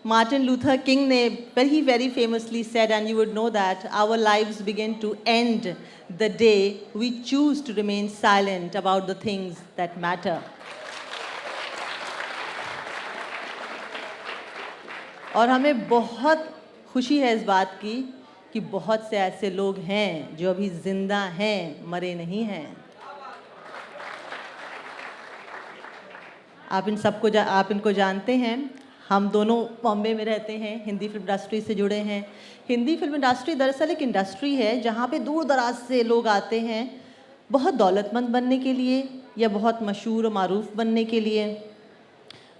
Martin Luther King ने very famously said, and you would know that our lives begin to end the day we choose to remain silent about the things that matter. और हमें बहुत खुशी है इस बात की कि बहुत से ऐसे लोग हैं जो अभी जिंदा हैं, मरे नहीं हैं। आप इनको जानते हैं। हम दोनों बॉम्बे में रहते हैं, हिंदी फिल्म इंडस्ट्री से जुड़े हैं। हिंदी फिल्म इंडस्ट्री दरअसल एक इंडस्ट्री है जहाँ पे दूर दराज से लोग आते हैं बहुत दौलतमंद बनने के लिए या बहुत मशहूर और मारूफ बनने के लिए।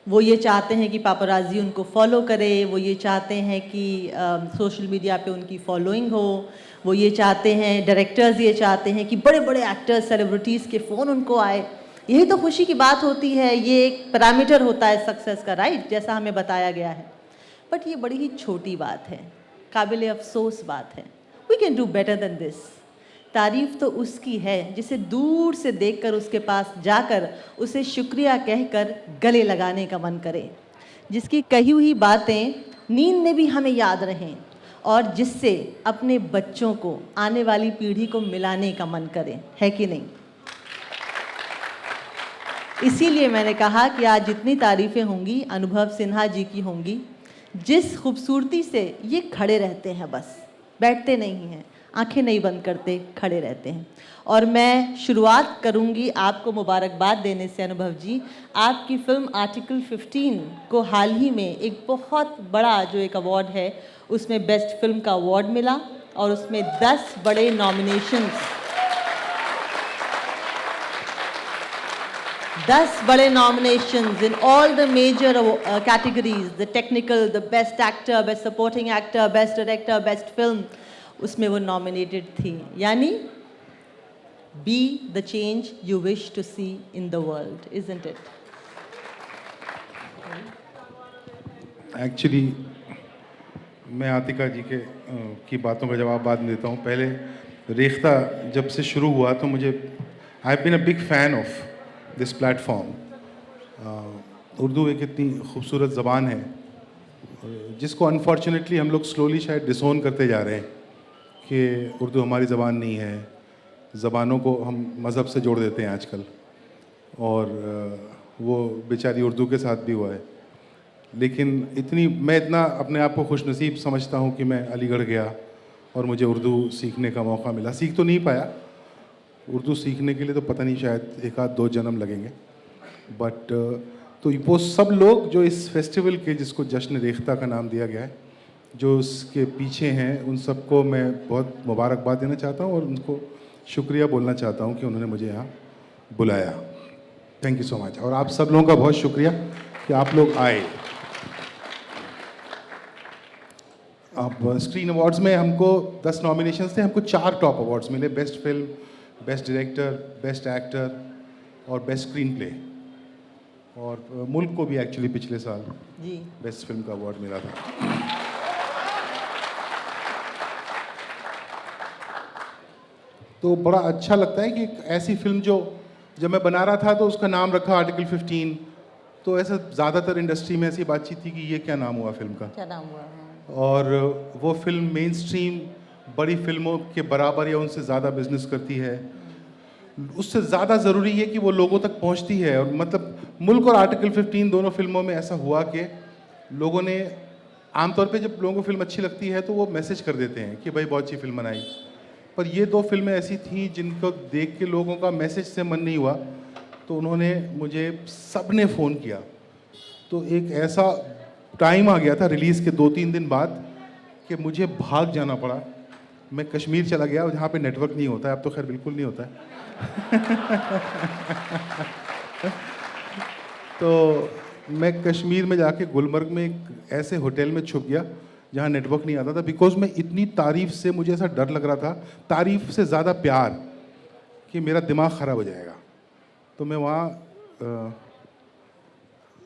वो ये चाहते हैं कि पापराज़ी उनको फॉलो करे, वो ये चाहते हैं कि सोशल मीडिया पे उनकी फॉलोइंग हो, वो ये चाहते हैं, डायरेक्टर्स ये चाहते हैं कि बड़े बड़े एक्टर्स सेलिब्रिटीज़ के फ़ोन उनको आए। यही तो खुशी की बात होती है, ये एक पैरामीटर होता है सक्सेस का, राइट, जैसा हमें बताया गया है। बट ये बड़ी ही छोटी बात है, काबिल अफसोस बात है। We can do better than this. तारीफ़ तो उसकी है जिसे दूर से देखकर उसके पास जाकर उसे शुक्रिया कहकर गले लगाने का मन करे, जिसकी कही हुई बातें नींद में भी हमें याद रहें और जिससे अपने बच्चों को, आने वाली पीढ़ी को मिलाने का मन करे, है कि नहीं? इसीलिए मैंने कहा कि आज जितनी तारीफ़ें होंगी अनुभव सिन्हा जी की होंगी, जिस खूबसूरती से ये खड़े रहते हैं, बस बैठते नहीं हैं, आंखें नहीं बंद करते, खड़े रहते हैं। और मैं शुरुआत करूंगी आपको मुबारकबाद देने से अनुभव जी। आपकी फिल्म आर्टिकल 15 को हाल ही में एक बहुत बड़ा जो एक अवार्ड है उसमें बेस्ट फिल्म का अवार्ड मिला और उसमें 10 बड़े नॉमिनेशंस, 10 बड़े nominations in all the major categories, the technical, the best actor, best supporting actor, best director, best film, उसमें वो nominated थी। यानी be the change you wish to see in the world, isn't it? Actually, मैं आतिका जी की बातों का जवाब बाद में देता हूँ। पहले रेख्ता जब से शुरू हुआ तो मुझे I have been a big fan of this platform. Urdu एक इतनी खूबसूरत ज़बान है जिसको अनफॉर्चुनेटली हम लोग स्लोली शायद डिसोन करते जा रहे हैं कि उर्दू हमारी ज़बान नहीं है। ज़बानों को हम मज़हब से जोड़ देते हैं आजकल, और वो बेचारी उर्दू के साथ भी हुआ है। लेकिन मैं इतना अपने आप को खुशनसीब समझता हूँ कि मैं अलीगढ़ गया और मुझे उर्दू सीखने का मौका मिला। सीख तो नहीं पाया, उर्दू सीखने के लिए तो पता नहीं शायद 1-2 जन्म लगेंगे। बट तो वो सब लोग जो इस फेस्टिवल के, जिसको जश्न रेख्ता का नाम दिया गया है, जो उसके पीछे हैं, उन सबको मैं बहुत मुबारकबाद देना चाहता हूँ और उनको शुक्रिया बोलना चाहता हूँ कि उन्होंने मुझे यहाँ बुलाया। Thank you so much. और आप सब लोगों का बहुत शुक्रिया कि आप लोग आए। अब स्क्रीन अवार्ड्स में हमको 10 नॉमिनेशंस थे, हमको 4 टॉप अवार्ड्स मिले, best film, best director, best actor और बेस्ट स्क्रीन प्ले। और मुल्क को भी एक्चुअली पिछले साल जी बेस्ट फिल्म का अवार्ड मिला था। तो बड़ा अच्छा लगता है कि एक ऐसी फिल्म जो जब मैं बना रहा था तो उसका नाम रखा आर्टिकल 15, तो ऐसा ज़्यादातर इंडस्ट्री में ऐसी बातचीत थी कि ये क्या नाम हुआ फिल्म का, क्या नाम हुआ। और वो फिल्म मेन स्ट्रीम बड़ी फिल्मों के बराबर या उनसे ज़्यादा बिजनेस करती है। उससे ज़्यादा ज़रूरी है कि वो लोगों तक पहुंचती है। और मतलब मुल्क और आर्टिकल 15 दोनों फिल्मों में ऐसा हुआ कि लोगों ने आमतौर पे जब लोगों को फिल्म अच्छी लगती है तो वो मैसेज कर देते हैं कि भाई बहुत अच्छी फिल्म बनाई। पर ये 2 फिल्में ऐसी थीं जिनको देख के लोगों का मैसेज से मन नहीं हुआ, तो उन्होंने मुझे, सब ने फ़ोन किया। तो एक ऐसा टाइम आ गया था रिलीज़ के 2-3 दिन बाद कि मुझे भाग जाना पड़ा। मैं कश्मीर चला गया जहाँ पे नेटवर्क नहीं होता है, अब तो खैर बिल्कुल नहीं होता है। तो मैं कश्मीर में जाके गुलमर्ग में एक ऐसे होटल में छुप गया जहाँ नेटवर्क नहीं आता था, बिकॉज मैं इतनी तारीफ़ से मुझे ऐसा डर लग रहा था, तारीफ़ से ज़्यादा प्यार, कि मेरा दिमाग ख़राब हो जाएगा। तो मैं वहाँ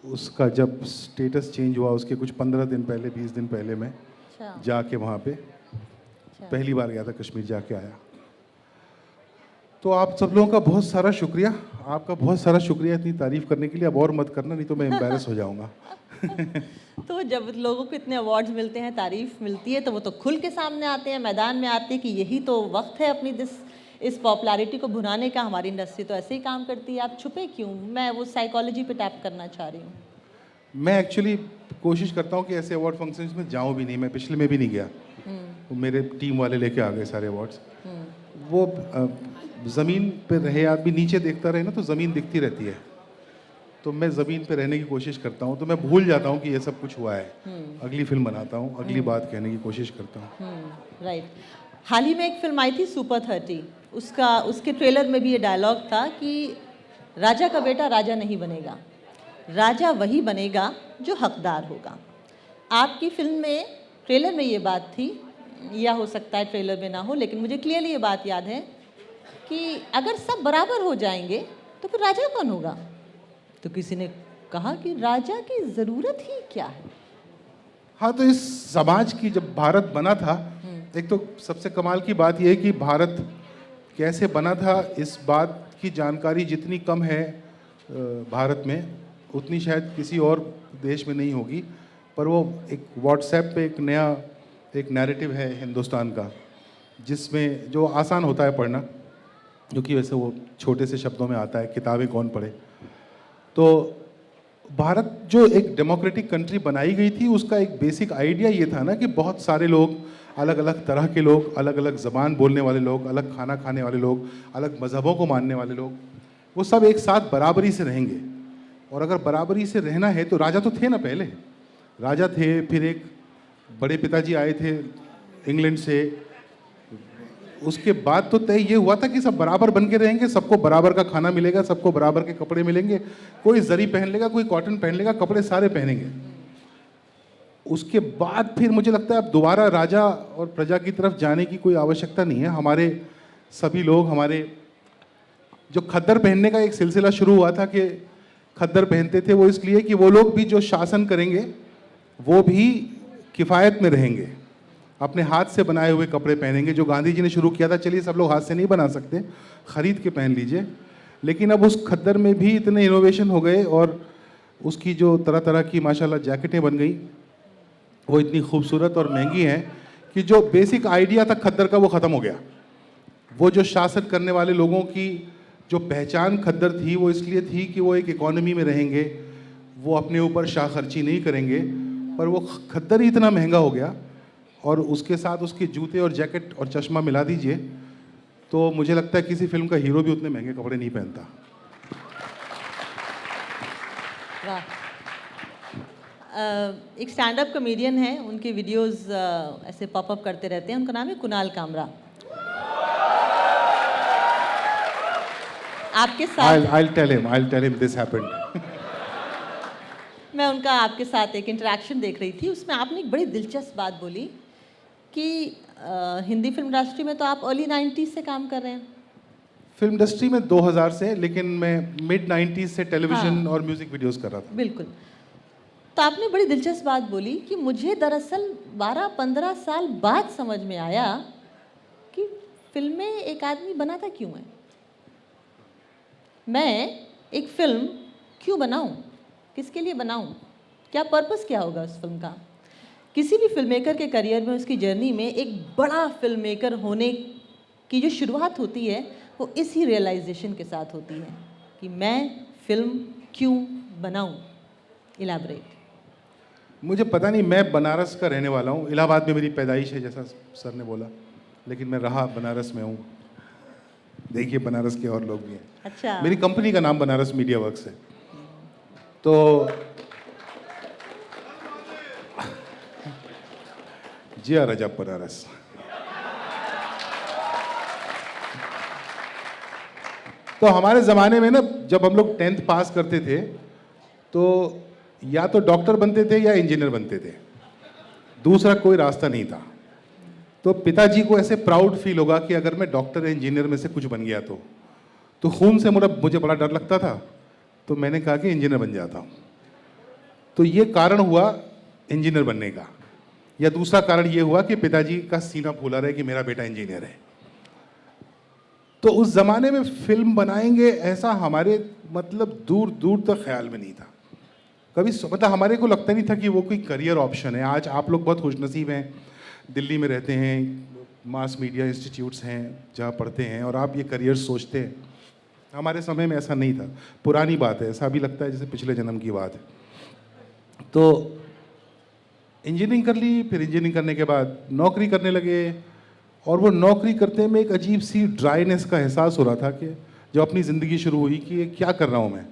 उसका जब स्टेटस चेंज हुआ उसके कुछ 15 दिन पहले, 20 दिन पहले मैं जाके वहाँ पे पहली बार गया था, कश्मीर जाके आया। तो आप सब लोगों का बहुत सारा शुक्रिया, आपका बहुत सारा शुक्रिया इतनी तारीफ़ करने के लिए। अब और मत करना, नहीं तो मैं एम्बैरस हो जाऊँगा। तो जब लोगों को इतने अवार्ड्स मिलते हैं, तारीफ मिलती है, तो वो तो खुल के सामने आते हैं, मैदान में आते हैं कि यही तो वक्त है अपनी इस पॉपुलैरिटी को भुनाने का। हमारी इंडस्ट्री तो ऐसे ही काम करती है, आप छुपे क्यों? मैं वो साइकोलॉजी पे टैप करना चाह रही हूँ। मैं एक्चुअली कोशिश करता हूँ कि ऐसे अवार्ड फंक्शंस में जाऊँ भी नहीं। मैं पिछले में भी नहीं गया, वो मेरे टीम वाले लेके आ गए सारे अवार्ड्स। वो ज़मीन पे रहे आदमी, नीचे देखता रहे ना तो ज़मीन दिखती रहती है। तो मैं ज़मीन पे रहने की कोशिश करता हूँ, तो मैं भूल जाता हूँ कि ये सब कुछ हुआ है। अगली फिल्म बनाता हूँ, अगली बात कहने की कोशिश करता हूँ। राइट। हाल ही में एक फिल्म आई थी सुपर 30, उसके ट्रेलर में भी ये डायलॉग था कि राजा का बेटा राजा नहीं बनेगा, राजा वही बनेगा जो हकदार होगा। आपकी फिल्म में ट्रेलर में ये बात थी, या हो सकता है ट्रेलर में ना हो, लेकिन मुझे क्लियरली ये बात याद है कि अगर सब बराबर हो जाएंगे तो फिर राजा कौन होगा? तो किसी ने कहा कि राजा की ज़रूरत ही क्या है? हाँ, तो इस समाज की जब भारत बना था, एक तो सबसे कमाल की बात यह है कि भारत कैसे बना था, इस बात की जानकारी जितनी कम है भारत में, उतनी शायद किसी और देश में नहीं होगी। पर वो एक व्हाट्सएप पे एक नया एक नैरेटिव है हिंदुस्तान का, जिसमें जो आसान होता है पढ़ना, क्योंकि वैसे वो छोटे से शब्दों में आता है, किताबें कौन पढ़े। तो भारत जो एक डेमोक्रेटिक कंट्री बनाई गई थी, उसका एक बेसिक आइडिया ये था ना कि बहुत सारे लोग, अलग अलग तरह के लोग, अलग अलग ज़बान बोलने वाले लोग, अलग खाना खाने वाले लोग, अलग मज़हबों को मानने वाले लोग, वो सब एक साथ बराबरी से रहेंगे। और अगर बराबरी से रहना है तो राजा तो थे ना, पहले राजा थे, फिर एक बड़े पिताजी आए थे इंग्लैंड से, उसके बाद तो तय ये हुआ था कि सब बराबर बन के रहेंगे, सबको बराबर का खाना मिलेगा, सबको बराबर के कपड़े मिलेंगे, कोई जरी पहन लेगा, कोई कॉटन पहन लेगा, कपड़े सारे पहनेंगे। उसके बाद फिर मुझे लगता है अब दोबारा राजा और प्रजा की तरफ जाने की कोई आवश्यकता नहीं है। हमारे सभी लोग, हमारे जो खद्दर पहनने का एक सिलसिला शुरू हुआ था कि खद्दर पहनते थे, वो इसलिए कि वो लोग भी जो शासन करेंगे वो भी किफ़ायत में रहेंगे, अपने हाथ से बनाए हुए कपड़े पहनेंगे। जो गांधी जी ने शुरू किया था, चलिए सब लोग हाथ से नहीं बना सकते, ख़रीद के पहन लीजिए, लेकिन अब उस खद्दर में भी इतने इनोवेशन हो गए और उसकी जो तरह तरह की माशाल्लाह जैकेटें बन गई, वो इतनी खूबसूरत और महंगी हैं कि जो बेसिक आइडिया था खद्दर का वो ख़त्म हो गया। वो जो शासन करने वाले लोगों की जो पहचान खद्दर थी, वो इसलिए थी कि वो एक इकॉनमी में रहेंगे, वो अपने ऊपर शाह खर्ची नहीं करेंगे, पर वो खद्दर ही इतना महंगा हो गया और उसके साथ उसके जूते और जैकेट और चश्मा मिला दीजिए तो मुझे लगता है किसी फिल्म का हीरो भी उतने महंगे कपड़े नहीं पहनता। वाह। एक स्टैंड अप कॉमेडियन है, उनके वीडियोस ऐसे पॉपअप करते रहते हैं, उनका नाम है कुणाल कामरा। आपके साथ I'll tell him this happened. मैं उनका आपके साथ एक इंटरेक्शन देख रही थी, उसमें आपने एक बड़ी दिलचस्प बात बोली कि हिंदी फिल्म इंडस्ट्री में तो आप अर्ली 90s से काम कर रहे हैं। फिल्म इंडस्ट्री में 2000 से, लेकिन मैं मिड 90s से टेलीविजन और म्यूजिक वीडियोस कर रहा था। बिल्कुल। तो आपने बड़ी दिलचस्प बात बोली कि मुझे दरअसल 12-15 साल बाद समझ में आया कि फिल्में एक आदमी बनाता क्यों है। मैं एक फिल्म क्यों बनाऊं, किसके लिए बनाऊं, क्या पर्पस क्या होगा उस फिल्म का। किसी भी फिल्म मेकर के करियर में, उसकी जर्नी में एक बड़ा फिल्म मेकर होने की जो शुरुआत होती है वो इसी रियलाइजेशन के साथ होती है कि मैं फिल्म क्यों बनाऊं। इलैबोरेट। मुझे पता नहीं, मैं बनारस का रहने वाला हूँ, इलाहाबाद में मेरी पैदाइश है जैसा सर ने बोला, लेकिन मैं रहा बनारस में हूँ। देखिए बनारस के और लोग भी हैं। अच्छा। मेरी कंपनी का नाम बनारस मीडिया वर्क्स है। तो जिया रजब बनारस। तो हमारे ज़माने में ना, जब हम लोग 10th पास करते थे तो या तो डॉक्टर बनते थे या इंजीनियर बनते थे, दूसरा कोई रास्ता नहीं था। तो पिताजी को ऐसे प्राउड फील होगा कि अगर मैं डॉक्टर या इंजीनियर में से कुछ बन गया तो खून से मुझे बड़ा डर लगता था, तो मैंने कहा कि इंजीनियर बन जाता हूँ। तो ये कारण हुआ इंजीनियर बनने का। या दूसरा कारण ये हुआ कि पिताजी का सीना फूला रहे कि मेरा बेटा इंजीनियर है। तो उस ज़माने में फिल्म बनाएंगे ऐसा हमारे मतलब दूर दूर तक ख्याल में नहीं था। कभी मतलब हमारे को लगता नहीं था कि वो कोई करियर ऑप्शन है। आज आप लोग बहुत खुशनसीब हैं, दिल्ली में रहते हैं, मास मीडिया इंस्टीट्यूट्स हैं जहाँ पढ़ते हैं और आप ये करियर सोचते हैं। हमारे समय में ऐसा नहीं था, पुरानी बात है, ऐसा भी लगता है जैसे पिछले जन्म की बात है। तो इंजीनियरिंग कर ली, फिर इंजीनियरिंग करने के बाद नौकरी करने लगे और वो नौकरी करते में एक अजीब सी ड्राइनेस का एहसास हो रहा था कि जब अपनी ज़िंदगी शुरू हुई कि ये क्या कर रहा हूँ मैं,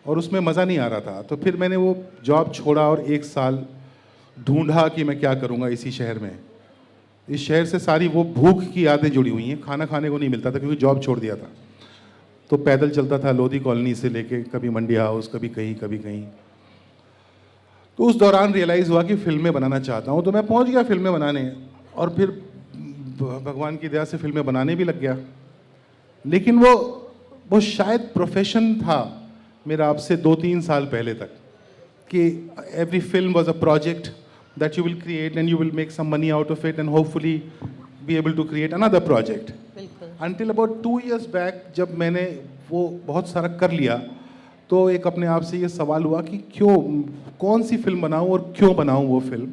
और उसमें मज़ा नहीं आ रहा था। तो फिर मैंने वो जॉब छोड़ा और 1 साल ढूंढा कि मैं क्या करूँगा इसी शहर में। इस शहर से सारी वो भूख की यादें जुड़ी हुई हैं, खाना खाने को नहीं मिलता था क्योंकि जॉब छोड़ दिया था। तो पैदल चलता था लोधी कॉलोनी से लेके कभी मंडी हाउस, कभी कहीं। तो उस दौरान रियलाइज़ हुआ कि फ़िल्में बनाना चाहता हूँ, तो मैं पहुँच गया फ़िल्में बनाने और फिर भगवान की दया से फ़िल्में बनाने भी लग गया। लेकिन वो शायद प्रोफेशन था मेरा अब से 2-3 साल पहले तक कि every film was a project that you will create and you will make some money out of it and hopefully be able to create another project. Until about 2 years back जब मैंने वो बहुत सारा कर लिया तो एक अपने आप से ये सवाल हुआ कि कौन सी फिल्म बनाऊं और क्यों बनाऊं वो फिल्म।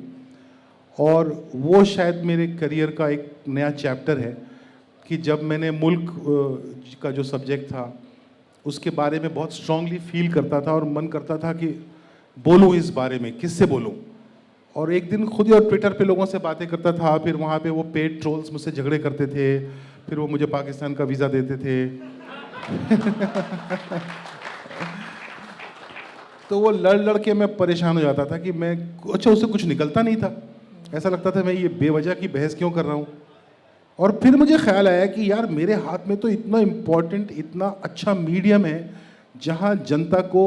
और वो शायद मेरे करियर का एक नया चैप्टर है कि जब मैंने मुल्क का जो सब्जेक्ट था उसके बारे में बहुत स्ट्रांगली फील करता था और मन करता था कि बोलूं इस बारे में, किससे बोलूं। और एक दिन खुद ही और ट्विटर पे लोगों से बातें करता था, फिर वहाँ पे वो पेड ट्रोल्स मुझसे झगड़े करते थे, फिर वो मुझे पाकिस्तान का वीज़ा देते थे तो वो लड़ के मैं परेशान हो जाता था कि मैं उससे कुछ निकलता नहीं था। ऐसा लगता था मैं ये बेवजह की बहस क्यों कर रहा हूँ। और फिर मुझे ख्याल आया कि यार मेरे हाथ में तो इतना इम्पोर्टेंट, इतना अच्छा मीडियम है जहाँ जनता को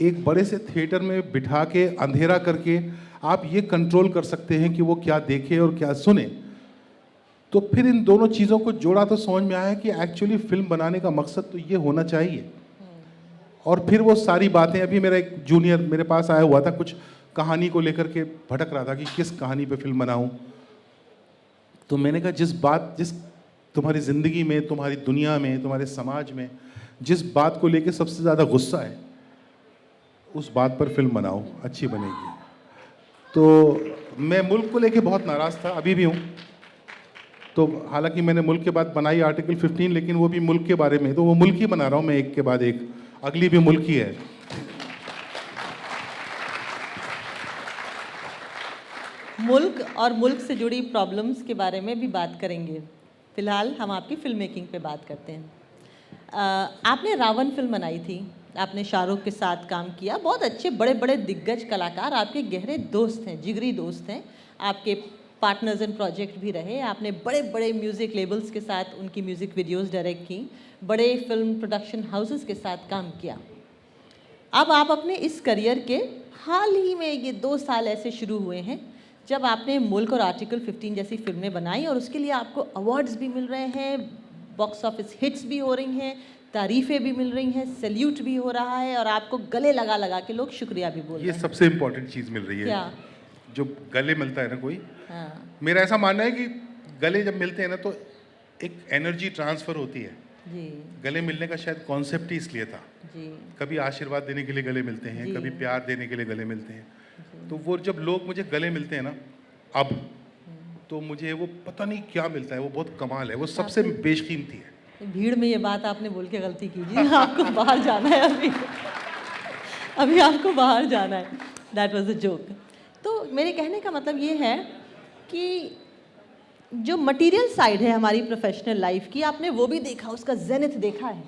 एक बड़े से थिएटर में बिठा के अंधेरा करके आप ये कंट्रोल कर सकते हैं कि वो क्या देखे और क्या सुने। तो फिर इन दोनों चीज़ों को जोड़ा तो समझ में आया कि एक्चुअली फिल्म बनाने का मकसद तो ये होना चाहिए। और फिर वो सारी बातें, अभी मेरा एक जूनियर मेरे पास आया हुआ था, कुछ कहानी को लेकर के भटक रहा था कि किस कहानी पे फिल्म बनाऊं। तो मैंने कहा जिस तुम्हारी ज़िंदगी में, तुम्हारी दुनिया में, तुम्हारे समाज में जिस बात को लेके सबसे ज़्यादा गुस्सा है उस बात पर फिल्म बनाओ, अच्छी बनेगी। तो मैं मुल्क को लेके बहुत नाराज़ था, अभी भी हूँ। तो हालांकि मैंने मुल्क के बाद बनाई आर्टिकल 15, लेकिन वो भी मुल्क के बारे में, तो वो मुल्क ही बना रहा हूँ मैं एक के बाद एक, अगली भी मुल्क ही है। मुल्क और मुल्क से जुड़ी प्रॉब्लम्स के बारे में भी बात करेंगे। फिलहाल हम आपकी फिल्म मेकिंग पे बात करते हैं। आपने रावण फिल्म बनाई थी, आपने शाहरुख के साथ काम किया, बहुत अच्छे बड़े बड़े दिग्गज कलाकार आपके गहरे दोस्त हैं, जिगरी दोस्त हैं, आपके पार्टनर्स इन प्रोजेक्ट भी रहे। आपने बड़े बड़े म्यूज़िक लेबल्स के साथ उनकी म्यूज़िक वीडियोस डायरेक्ट की, बड़े फिल्म प्रोडक्शन हाउसेस के साथ काम किया। अब आप अपने इस करियर के हाल ही में ये 2 साल ऐसे शुरू हुए हैं जब आपने मुल्क और आर्टिकल 15 जैसी फिल्में बनाई और उसके लिए आपको अवार्ड्स भी मिल रहे हैं, बॉक्स ऑफिस हिट्स भी हो रही हैं, तारीफ़ें भी मिल रही हैं, सैल्यूट भी हो रहा है और आपको गले लगा लगा के लोग शुक्रिया भी बोल रहे हैं। ये सबसे इम्पोर्टेंट चीज़ मिल रही है। क्या? जो गले मिलता है ना कोई, हाँ मेरा ऐसा मानना है कि गले जब मिलते हैं ना तो एक एनर्जी ट्रांसफ़र होती है। जी गले मिलने का शायद कॉन्सेप्ट ही इसलिए था। जी कभी आशीर्वाद देने के लिए गले मिलते हैं, जी। कभी प्यार देने के लिए गले मिलते हैं। तो वो जब लोग मुझे गले मिलते हैं ना अब, तो मुझे वो पता नहीं क्या मिलता है, वो बहुत कमाल है, वो सबसे बेशकीमती है। भीड़ में ये बात आपने बोल के गलती कीजिए, आपको बाहर जाना है अभी आपको बाहर जाना है। That was a joke. तो मेरे कहने का मतलब ये है कि जो मटेरियल साइड है हमारी प्रोफेशनल लाइफ की, आपने वो भी देखा, उसका जेनिथ देखा है,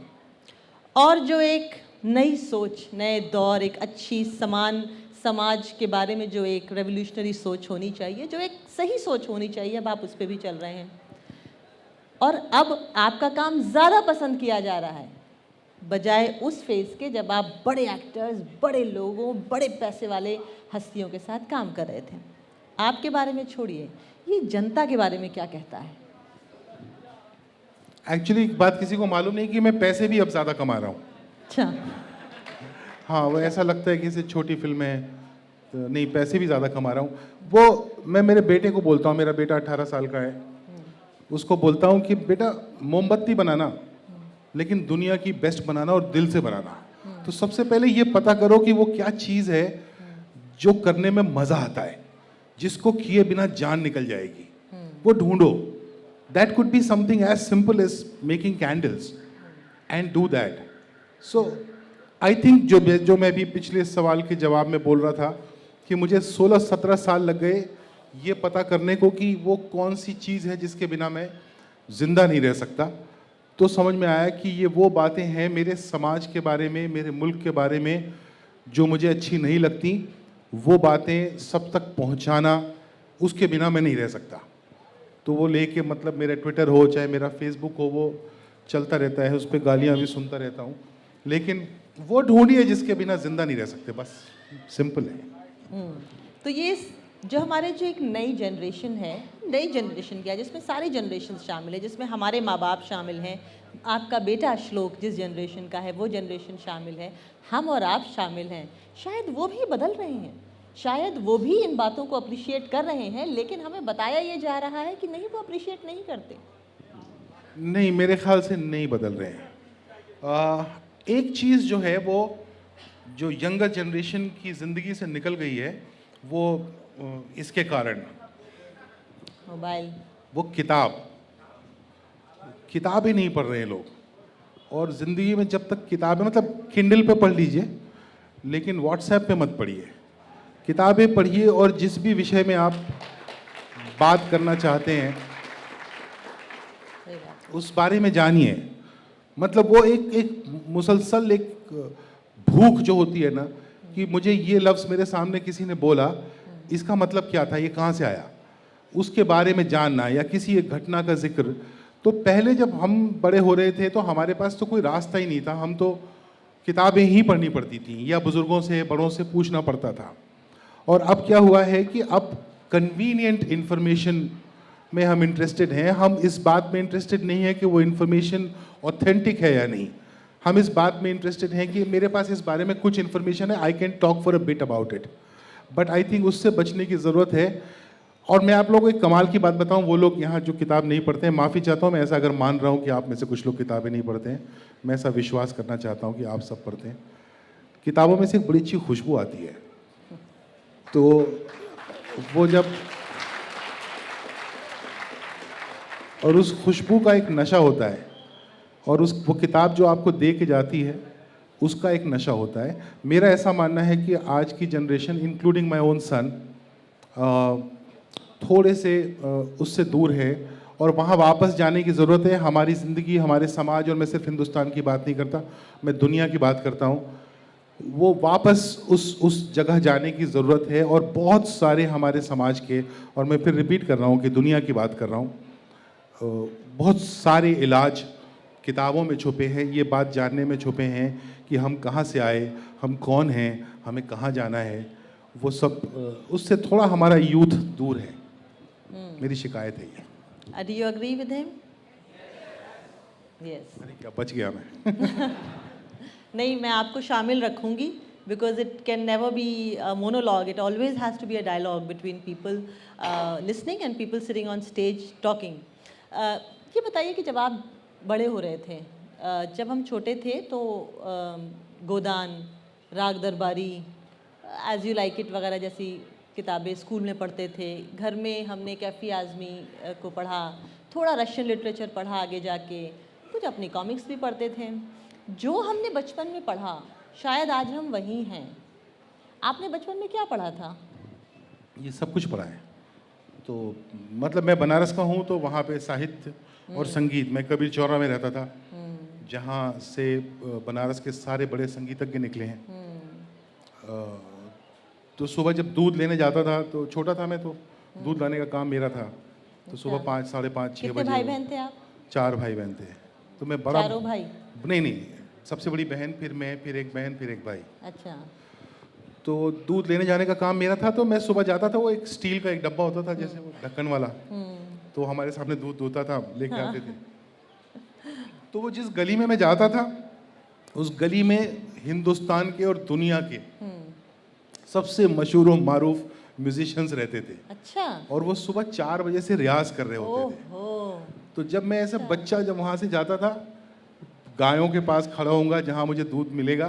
और जो एक नई सोच, नए दौर, एक अच्छी समान समाज के बारे में जो एक रेवोल्यूशनरी सोच होनी चाहिए, जो एक सही सोच होनी चाहिए, अब आप उस पर भी चल रहे हैं। और अब आपका काम ज़्यादा पसंद किया जा रहा है बजाय उस फेज़ के जब आप बड़े एक्टर्स, बड़े लोगों, बड़े पैसे वाले हस्तियों के साथ काम कर रहे थे। आपके बारे में छोड़िए, ये जनता के बारे में क्या कहता है? एक्चुअली एक बात किसी को मालूम नहीं कि मैं पैसे भी अब ज़्यादा कमा रहा हूँ। अच्छा। हाँ, वो ऐसा लगता है कि इसे छोटी फिल्म है, तो नहीं, पैसे भी ज़्यादा कमा रहा हूँ। वो मैं मेरे बेटे को बोलता हूँ, मेरा बेटा 18 साल का है, उसको बोलता हूँ कि बेटा मोमबत्ती बनाना, लेकिन दुनिया की बेस्ट बनाना और दिल से बनाना। तो सबसे पहले ये पता करो कि वो क्या चीज़ है जो करने में मज़ा आता है, जिसको किए बिना जान निकल जाएगी, वो ढूंढो. That could be something as simple as making candles and do that. So I think जो मैं भी पिछले सवाल के जवाब में बोल रहा था कि मुझे 16-17 साल लग गए ये पता करने को कि वो कौन सी चीज़ है जिसके बिना मैं ज़िंदा नहीं रह सकता. तो समझ में आया कि ये वो बातें हैं मेरे समाज के बारे में, मेरे मुल्क के बारे में, जो मुझे अच्छी नहीं लगती. वो बातें सब तक पहुंचाना, उसके बिना मैं नहीं रह सकता. तो वो लेके मतलब मेरा ट्विटर हो चाहे मेरा फेसबुक हो, वो चलता रहता है, उस पर गालियाँ भी सुनता रहता हूँ, लेकिन वो ढूंढिए जिसके बिना ज़िंदा नहीं रह सकते. बस सिंपल है. तो ये जो हमारे जो एक नई जनरेशन है, नई जनरेशन क्या, जिसमें सारी जनरेशन शामिल है, जिसमें हमारे माँ बाप शामिल हैं, आपका बेटा श्लोक जिस जनरेशन का है वो जनरेशन शामिल है, हम और आप शामिल हैं. शायद वो भी बदल रहे हैं, शायद वो भी इन बातों को अप्रिशिएट कर रहे हैं, लेकिन हमें बताया ये जा रहा है कि नहीं, वो अप्रिशिएट नहीं करते. नहीं, मेरे ख्याल से नहीं बदल रहे हैं. एक चीज़ जो है वो जो यंगर जनरेशन की ज़िंदगी से निकल गई है, वो इसके कारण मोबाइल, वो किताबें नहीं पढ़ रहे हैं लोग. और ज़िंदगी में जब तक किताबें, मतलब किंडल पे पढ़ लीजिए, लेकिन व्हाट्सएप पे मत पढ़िए. किताबें पढ़िए और जिस भी विषय में आप बात करना चाहते हैं उस बारे में जानिए. मतलब वो एक मुसलसल एक भूख जो होती है ना कि मुझे ये लफ्ज़ मेरे सामने किसी ने बोला, इसका मतलब क्या था, ये कहाँ से आया, उसके बारे में जानना, या किसी एक घटना का जिक्र. तो पहले जब हम बड़े हो रहे थे तो हमारे पास तो कोई रास्ता ही नहीं था, हम तो किताबें ही पढ़नी पड़ती थी या बुज़ुर्गों से, बड़ों से पूछना पड़ता था. और अब क्या हुआ है कि अब कन्वीनियंट इन्फॉर्मेशन में हम इंटरेस्टेड हैं. हम इस बात में इंटरेस्टेड नहीं है कि वो इन्फॉर्मेशन ऑथेंटिक है या नहीं. हम इस बात में इंटरेस्टेड हैं कि मेरे पास इस बारे में कुछ इन्फॉर्मेशन है, I can talk for a bit about it. But I think उससे बचने की ज़रूरत है. और मैं आप लोगों को एक कमाल की बात बताऊं, वो लोग यहाँ जो किताब नहीं पढ़ते हैं, माफ़ी चाहता हूँ मैं ऐसा अगर मान रहा हूँ कि आप में से कुछ लोग किताबें नहीं पढ़ते हैं. मैं ऐसा विश्वास करना चाहता हूँ कि आप सब पढ़ते हैं. किताबों में से एक बड़ी अच्छी खुशबू आती है. तो वो जब, और उस खुशबू का एक नशा होता है, और वो किताब जो आपको दे के जाती है उसका एक नशा होता है. मेरा ऐसा मानना है कि आज की generation, including my own son, थोड़े से उससे दूर है और वहाँ वापस जाने की ज़रूरत है. हमारी ज़िंदगी, हमारे समाज, और मैं सिर्फ हिंदुस्तान की बात नहीं करता, मैं दुनिया की बात करता हूँ, वो वापस उस जगह जाने की ज़रूरत है. और बहुत सारे हमारे समाज के, और मैं फिर रिपीट कर रहा हूँ कि दुनिया की बात कर रहा हूँ, बहुत सारे इलाज किताबों में छुपे हैं. ये बात जानने में छुपे हैं कि हम कहाँ से आए, हम कौन हैं, हमें कहाँ जाना है. वो सब, उससे थोड़ा हमारा यूथ दूर है. मेरी शिकायत है ये. Do you agree with him? Yes. अरे क्या बच गया मैं. नहीं, मैं आपको शामिल रखूंगी, because it can never be a monologue. It always has to be a dialogue between people listening and people sitting on stage talking. ये बताइए कि जब आप बड़े हो रहे थे, जब हम छोटे थे तो गोदान, राग दरबारी, एज यू लाइक इट वगैरह जैसी किताबें स्कूल में पढ़ते थे. घर में हमने कैफ़ी आज़मी को पढ़ा, थोड़ा रशियन लिटरेचर पढ़ा, आगे जाके कुछ अपनी कॉमिक्स भी पढ़ते थे. जो हमने बचपन में पढ़ा, शायद आज हम वही हैं. आपने बचपन में क्या पढ़ा था? ये सब कुछ पढ़ा है. तो मतलब मैं बनारस का हूँ, तो वहाँ पे साहित्य और संगीत, मैं कबीर चौरा में रहता था, जहाँ से बनारस के सारे बड़े संगीतज्ञ निकले हैं. तो सुबह जब दूध लेने जाता था, तो छोटा था मैं, तो दूध लाने का काम मेरा था. तो सुबह 5, 5:30, 6 कितने बजे. भाई बहन थे आप? 4 भाई बहन थे. तो मैं बड़ा, चारों भाई? नहीं, सबसे बड़ी बहन, फिर मैं, फिर एक बहन, फिर एक भाई. अच्छा. तो दूध लेने जाने का काम मेरा था. तो मैं सुबह जाता था, वो एक स्टील का एक डब्बा होता था जैसे वो ढक्कन वाला, तो हमारे सामने दूध दूता था, लेके आते थे. तो वो जिस गली में मैं जाता था, उस गली में हिंदुस्तान के और दुनिया के सबसे मशहूर और मारूफ म्यूजिशियंस रहते थे. अच्छा. और वो सुबह 4 बजे से रियाज कर रहे होते थे. ओहो. तो जब मैं ऐसा बच्चा जब वहाँ से जाता था, गायों के पास खड़ा होऊंगा जहाँ मुझे दूध मिलेगा,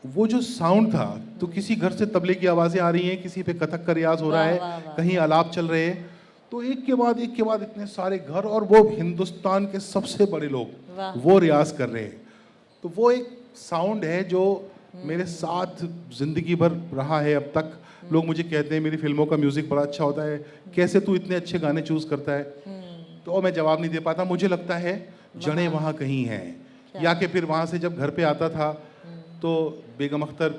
वो जो साउंड था, तो किसी घर से तबले की आवाज़ें आ रही हैं, किसी पे कथक का रियाज हो रहा वाह, है, वाह, वाह। कहीं आलाप चल रहे हैं, तो एक के बाद इतने सारे घर, और वो हिंदुस्तान के सबसे बड़े लोग वाह। वो रियाज कर रहे हैं। तो वो एक साउंड है जो मेरे साथ जिंदगी भर रहा है अब तक। लोग मुझे कहते हैं मेरी फिल्मों का म्यूजिक बड़ा अच्छा होता है, कैसे तू इतने अच्छे गाने चूज करता है? तो मैं जवाब नहीं दे पाता। मुझे लगता है जड़ें वहाँ कहीं हैं, या कि फिर वहाँ से जब घर पे आता था तो बेगम अख्तर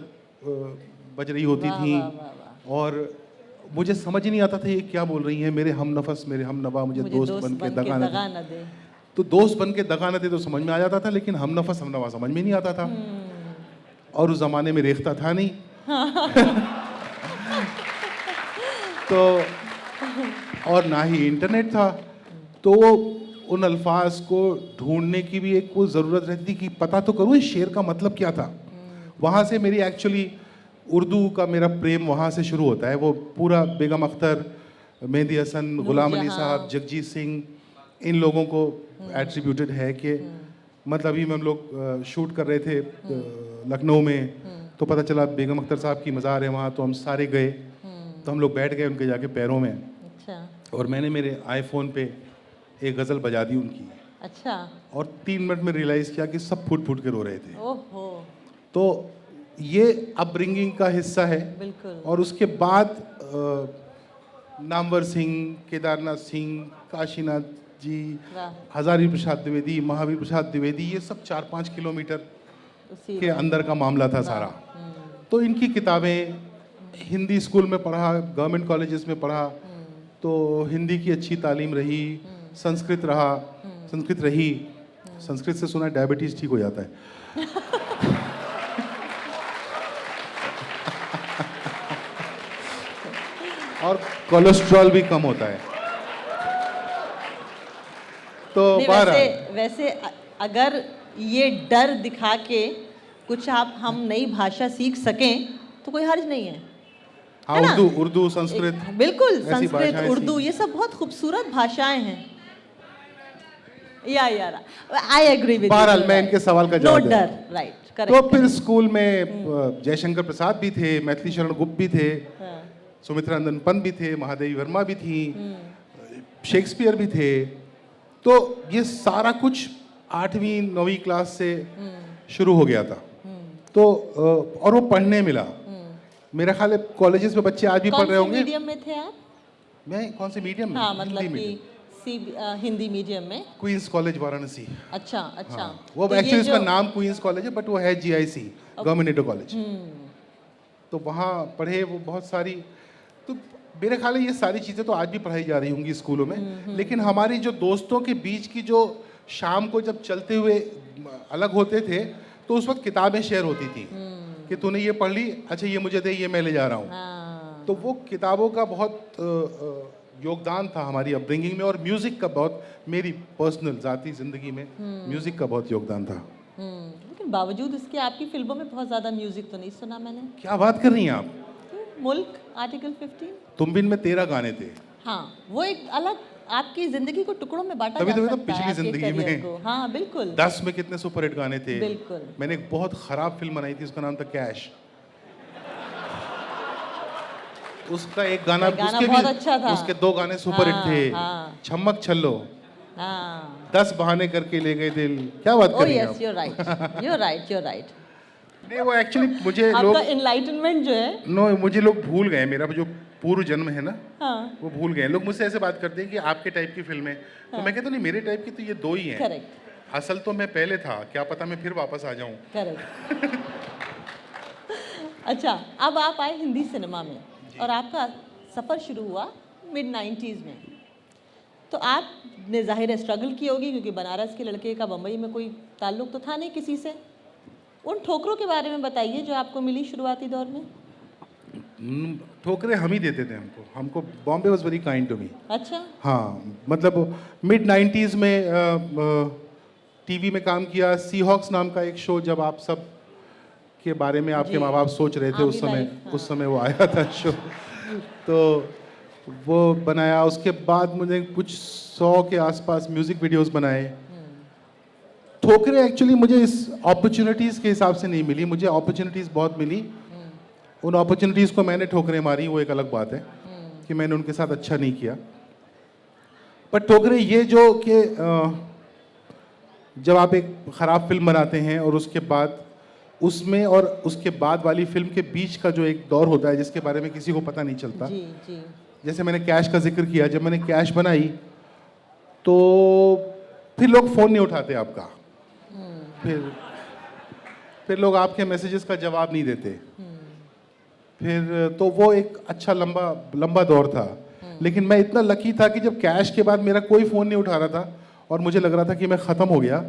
बज रही होती वाह, थी, वाह, वाह, वाह। और मुझे समझ ही नहीं आता था ये क्या बोल रही हैं, मेरे हम नफस मेरे हम नवा, मुझे दोस्त बन के दगा न दे। न दे। तो दोस्त बन के दगा न दे तो समझ में आ जाता था, लेकिन हम नफस हम नवा समझ में नहीं आता था। और उस जमाने में रेख्ता था नहीं। तो और ना ही इंटरनेट था, तो वो उन अल्फाज को ढूंढने की भी एक वो ज़रूरत रहती थी कि पता तो करूँ इस शेर का मतलब क्या था। वहाँ से मेरी एक्चुअली उर्दू का मेरा प्रेम वहाँ से शुरू होता है। वो पूरा बेगम अख्तर, मेहंदी हसन, गुलाम अली साहब, जगजीत सिंह, इन लोगों को एट्रीब्यूटेड है कि मतलब अभी में हम लोग शूट कर रहे थे लखनऊ में, तो पता चला बेगम अख्तर साहब की मज़ार है वहाँ, तो हम सारे गए, तो हम लोग बैठ गए उनके जाके पैरों में। अच्छा और मैंने मेरे आईफोन पे एक गज़ल बजा दी उनकी, अच्छा। और 3 मिनट में रियलाइज़ किया कि सब फूट फूट के रो रहे थे। ओहो। तो ये अपब्रिंगिंग का हिस्सा है। बिल्कुल। और उसके बाद नामवर सिंह, केदारनाथ सिंह, काशीनाथ जी, वाह। हजारी प्रसाद द्विवेदी, महावीर प्रसाद द्विवेदी, ये सब 4-5 किलोमीटर उसी के अंदर का मामला था सारा। तो इनकी किताबें हिंदी स्कूल में पढ़ा, गवर्नमेंट कॉलेजेस में पढ़ा, तो हिंदी की अच्छी तालीम रही, संस्कृत रहा, संस्कृत रही। संस्कृत से सुना है डायबिटीज ठीक हो जाता है। और कोलेस्ट्रॉल भी कम होता है। तो नहीं, वैसे अगर ये डर दिखा के कुछ हम नई भाषा सीख सकें तो कोई हर्ज नहीं है। हाँ, है ना? उर्दू संस्कृत, बिल्कुल, ऐसी संस्कृत, भाषाएं उर्दू, ये सब बहुत खूबसूरत भाषाएं हैं। यार आई एग्री विद। बहरहाल मैं इनके सवाल का नो जवाब दे रहा डर, हूं। राइट, तो करेक्ट। फिर स्कूल में जयशंकर प्रसाद भी थे, मैथिली शरण गुप्त भी थे, सुमित्रा नंदन पंत भी थे, महादेवी वर्मा भी थी, शेक्सपियर भी थे। तो ये सारा कुछ 8वीं 9वीं क्लास से शुरू हो गया था। तो और वो पढ़ने मिला। मेरा ख्याल है कॉलेजेस में बच्चे आज भी पढ़ रहे होंगे। मीडियम में थे आप? मैं कौन से मीडियम में? हाँ, मतलब हिंदी कि हिंदी मीडियम में। Queens college Varanasi. अच्छा अच्छा। हाँ, वो तो ये एक्चुअली इसका जो- नाम क्वींस कॉलेज है, बट वो है GIC, गवर्नमेंट इंटर कॉलेज। तो वहाँ पढ़े वो बहुत सारी। तो मेरे ख्याल है ये सारी चीज़ें तो आज भी पढ़ाई जा रही होंगी स्कूलों में, लेकिन हमारी जो दोस्तों के बीच की जो शाम को जब चलते हुए अलग होते थे, तो उस वक्त किताबें शेयर होती थी कि तूने ये पढ़ ली, अच्छा ये मुझे दे, ये मैं ले जा रहा हूँ। हाँ। तो वो किताबों का बहुत योगदान था हमारी अपब्रिंगिंग में, और म्यूज़िक का बहुत, मेरी पर्सनल ज़ाती ज़िंदगी में म्यूज़िक का बहुत योगदान था। लेकिन बावजूद इसके आपकी फिल्मों में बहुत ज्यादा म्यूजिक तो नहीं सुना मैंने। क्या बात कर रही हैं आप? तो मुल्क, आर्टिकल 15। तुम बिन में 13 गाने थे। हाँ, वो एक अलग आपकी जिंदगी को टुकड़ों में बांटा तभी जा तो मैं तो सकता है पिछली आपके जिंदगी करियर में। को। हाँ बिल्कुल। 10 में कितने सुपरहिट गाने थे। बिल्कुल। मैंने एक बहुत खराब फिल्म बनाई थी, उसका नाम था कैश। उसका एक गाना, गाना उसके बहुत भी अच्छा था। उसके 2 गाने सुपरहिट हाँ, थे। हाँ। छम्मक छल्लो, हाँ। 10 बहाने करके ले गए दिल। क्या बात कर ओह रही हैं यस, आप? You right, you right, you right. नहीं, वो एक्चुअली मुझे लोग आपका एनलाइटनमेंट जो है। नो मुझे लोग भूल गए, मेरा जो पूर्व जन्म है ना, हाँ। वो भूल गए। लोग मुझसे ऐसे बात करते हैं कि आपके टाइप की फिल्में, तो मैं कहता नहीं, मेरे टाइप की तो ये 2 ही हैं। करेक्ट असल तो मैं पहले था, क्या पता मैं फिर वापस आ जाऊं। करेक्ट। अच्छा, अब आप आए हिंदी सिनेमा में और आपका सफ़र शुरू हुआ मिड 90s में। तो आपने जाहिर है स्ट्रगल की होगी, क्योंकि बनारस के लड़के का बम्बई में कोई ताल्लुक तो था नहीं किसी से। उन ठोकरों के बारे में बताइए जो आपको मिली शुरुआती दौर में। ठोकरे हम ही देते थे हमको Bombay was very kind to me. अच्छा। हाँ, मतलब मिड 90s में टीवी में काम किया, सी हॉक्स नाम का एक शो, जब आप सब के बारे में आपके जी। माँ बाप सोच रहे थे उस आर्मी समय, लाइफ, हाँ। उस समय वो आया था शो। तो वो बनाया, उसके बाद मुझे कुछ 100 के आसपास म्यूजिक वीडियोस बनाए। ठोकरें एक्चुअली मुझे इस अपॉर्चुनिटीज़ के हिसाब से नहीं मिली, मुझे अपॉर्चुनिटीज़ बहुत मिली। उन अपॉर्चुनिटीज़ को मैंने ठोकरें मारी, वो एक अलग बात है कि मैंने उनके साथ अच्छा नहीं किया। पर ठोकरें ये जो कि जब आप एक ख़राब फिल्म बनाते हैं और उसके बाद उसमें और उसके बाद वाली फिल्म के बीच का जो एक दौर होता है जिसके बारे में किसी को पता नहीं चलता। जी जी। जैसे मैंने कैश का जिक्र किया, जब मैंने कैश बनाई तो फिर लोग फ़ोन नहीं उठाते आपका, फिर लोग आपके मैसेजेस का जवाब नहीं देते, फिर तो वो एक अच्छा लंबा दौर था। लेकिन मैं इतना लकी था कि जब कैश के बाद मेरा कोई फ़ोन नहीं उठा रहा था और मुझे लग रहा था कि मैं ख़त्म हो गया,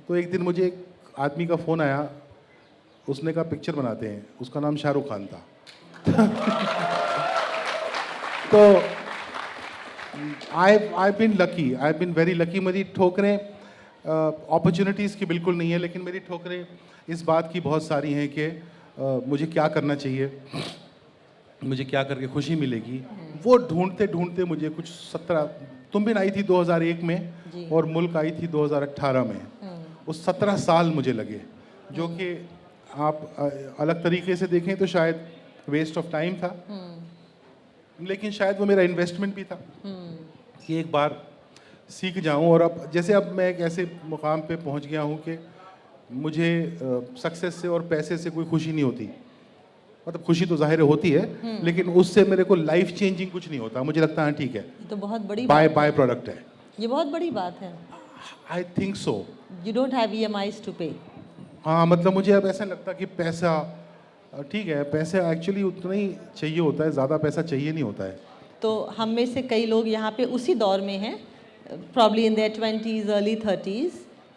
तो एक दिन मुझे एक आदमी का फ़ोन आया, उसने कहा पिक्चर बनाते हैं, उसका नाम शाहरुख खान था। तो I been lucky, I been very lucky. मेरी ठोकरें अपॉर्चुनिटीज़ की बिल्कुल नहीं है, लेकिन मेरी ठोकरें इस बात की बहुत सारी हैं कि मुझे क्या करना चाहिए, मुझे क्या करके खुशी मिलेगी। वो ढूंढते ढूंढते मुझे कुछ 17, तुम भी आई थी 2001 में और मुल्क आई थी 2018 में। वो 17 साल मुझे लगे, जो कि आप अलग तरीके से देखें तो शायद वेस्ट ऑफ टाइम था, लेकिन शायद वो मेरा इन्वेस्टमेंट भी था कि एक बार सीख जाऊं। और अब जैसे अब मैं एक ऐसे मुकाम पे पहुंच गया हूं कि मुझे सक्सेस से और पैसे से कोई खुशी नहीं होती। मतलब खुशी तो जाहिर होती है, लेकिन उससे मेरे को लाइफ चेंजिंग कुछ नहीं होता। मुझे लगता है ठीक है, ये तो बहुत बड़ी बाय प्रोडक्ट है। ये बहुत बड़ी बात है। I think so. You don't have EMIs to pay. हाँ, मतलब मुझे अब ऐसा लगता कि पैसा ठीक है, पैसा एक्चुअली उतना ही चाहिए होता है, ज़्यादा पैसा चाहिए नहीं होता है। तो हम में से कई लोग यहाँ पे उसी दौर में हैं, probably in their 20s early 30s,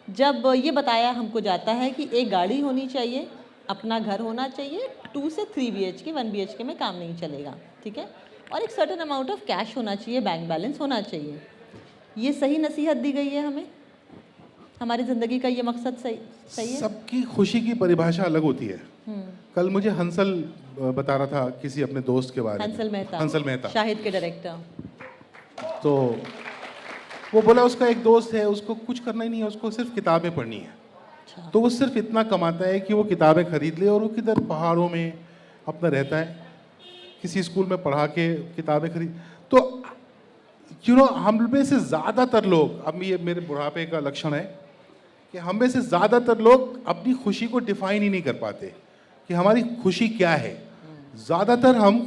जब ये बताया हमको जाता है कि एक गाड़ी होनी चाहिए, अपना घर होना चाहिए, 2 से 3 BHK 1 BHK में काम नहीं चलेगा, ठीक है, और एक सर्टेन अमाउंट ऑफ कैश होना चाहिए, बैंक बैलेंस होना चाहिए। ये सही नसीहत दी गई है हमें, हमारी ज़िंदगी का ये मकसद सही है। सबकी खुशी की परिभाषा अलग होती है। कल मुझे हंसल बता रहा था किसी अपने दोस्त के बारे में, हंसल मेहता शाहिद के डायरेक्टर। तो वो बोला उसका एक दोस्त है, उसको कुछ करना ही नहीं है, उसको सिर्फ किताबें पढ़नी है। अच्छा। तो वो सिर्फ इतना कमाता है कि वो किताबें खरीद ले, और वो किधर पहाड़ों में अपना रहता है, किसी स्कूल में पढ़ा के किताबें खरीद। तो हम में से ज़्यादातर लोग, अब ये मेरे बुढ़ापे का लक्षण है कि हम में से ज़्यादातर लोग अपनी खुशी को डिफाइन ही नहीं कर पाते कि हमारी खुशी क्या है। ज़्यादातर हम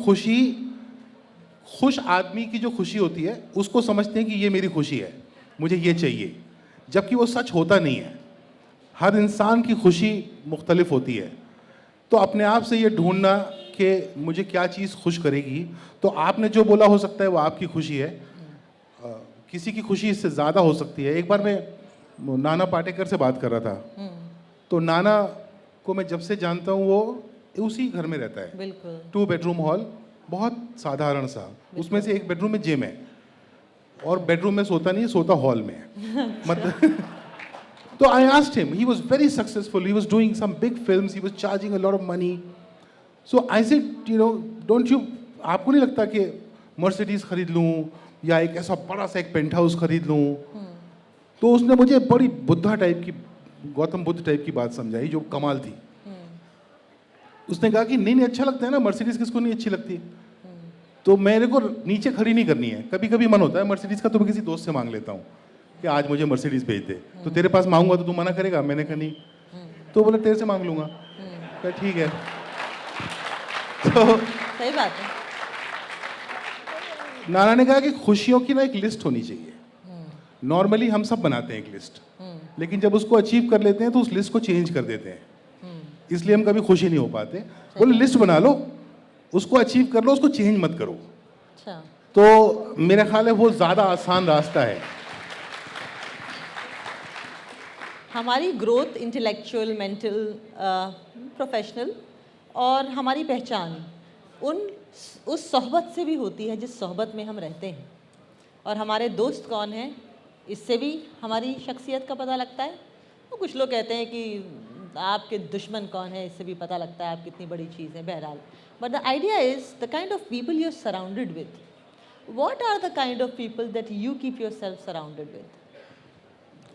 खुश आदमी की जो खुशी होती है उसको समझते हैं कि ये मेरी खुशी है, मुझे ये चाहिए, जबकि वो सच होता नहीं है। हर इंसान की खुशी मुख्तलिफ होती है। तो अपने आप से ये ढूंढना कि मुझे क्या चीज़ खुश करेगी, तो आपने जो बोला हो सकता है वो आपकी खुशी है, किसी की खुशी इससे ज़्यादा हो सकती है। एक बार मैं नाना पाटेकर से बात कर रहा था, तो नाना को मैं जब से जानता हूँ वो उसी घर में रहता है, बिल्कुल 2 बेडरूम हॉल, बहुत साधारण सा, उसमें से एक बेडरूम में जिम है, और बेडरूम में सोता नहीं, सोता हॉल में है। मतलब तो I asked him, he was very successful, he was doing some big films, he was charging a lot of money. So I said, don't you, आपको नहीं लगता कि मर्सिडीज खरीद लूँ या एक ऐसा बड़ा सा एक पेंट हाउस खरीद लूँ? तो उसने मुझे बड़ी बुद्धा टाइप की, गौतम बुद्ध टाइप की बात समझाई जो कमाल थी। उसने कहा कि नहीं अच्छा लगता है ना, मर्सिडीज किसको नहीं अच्छी लगती। तो मेरे को नीचे खड़ी नहीं करनी है, कभी कभी मन होता है मर्सिडीज का, तो मैं किसी दोस्त से मांग लेता हूँ कि आज मुझे मर्सिडीज भेज दे। तो तेरे पास मांगूंगा तो तू मना करेगा? मैंने कहा नहीं। तो बोले तेरे से मांग लूंगा। कहा ठीक है। तो सही बात है। नाना ने कहा कि खुशियों की ना एक लिस्ट होनी चाहिए। नॉर्मली हम सब बनाते हैं एक लिस्ट, लेकिन जब उसको अचीव कर लेते हैं तो उस लिस्ट को चेंज कर देते हैं, इसलिए हम कभी खुशी नहीं हो पाते। बोले लिस्ट बना लो, उसको अचीव कर लो, उसको चेंज मत करो। अच्छा। तो मेरा ख्याल है वो ज़्यादा आसान रास्ता है। हमारी ग्रोथ इंटेलेक्चुअल, मेंटल, प्रोफेशनल और हमारी पहचान उस सोहबत से भी होती है जिस सोहबत में हम रहते हैं। और हमारे दोस्त कौन हैं, इससे भी हमारी शख्सियत का पता लगता है। तो कुछ लोग कहते हैं कि आपके दुश्मन कौन है, इससे भी पता लगता है आप कितनी बड़ी चीज़ है। बहरहाल, but the idea is the kind of people you are surrounded with. What are the kind of people that you keep yourself surrounded with?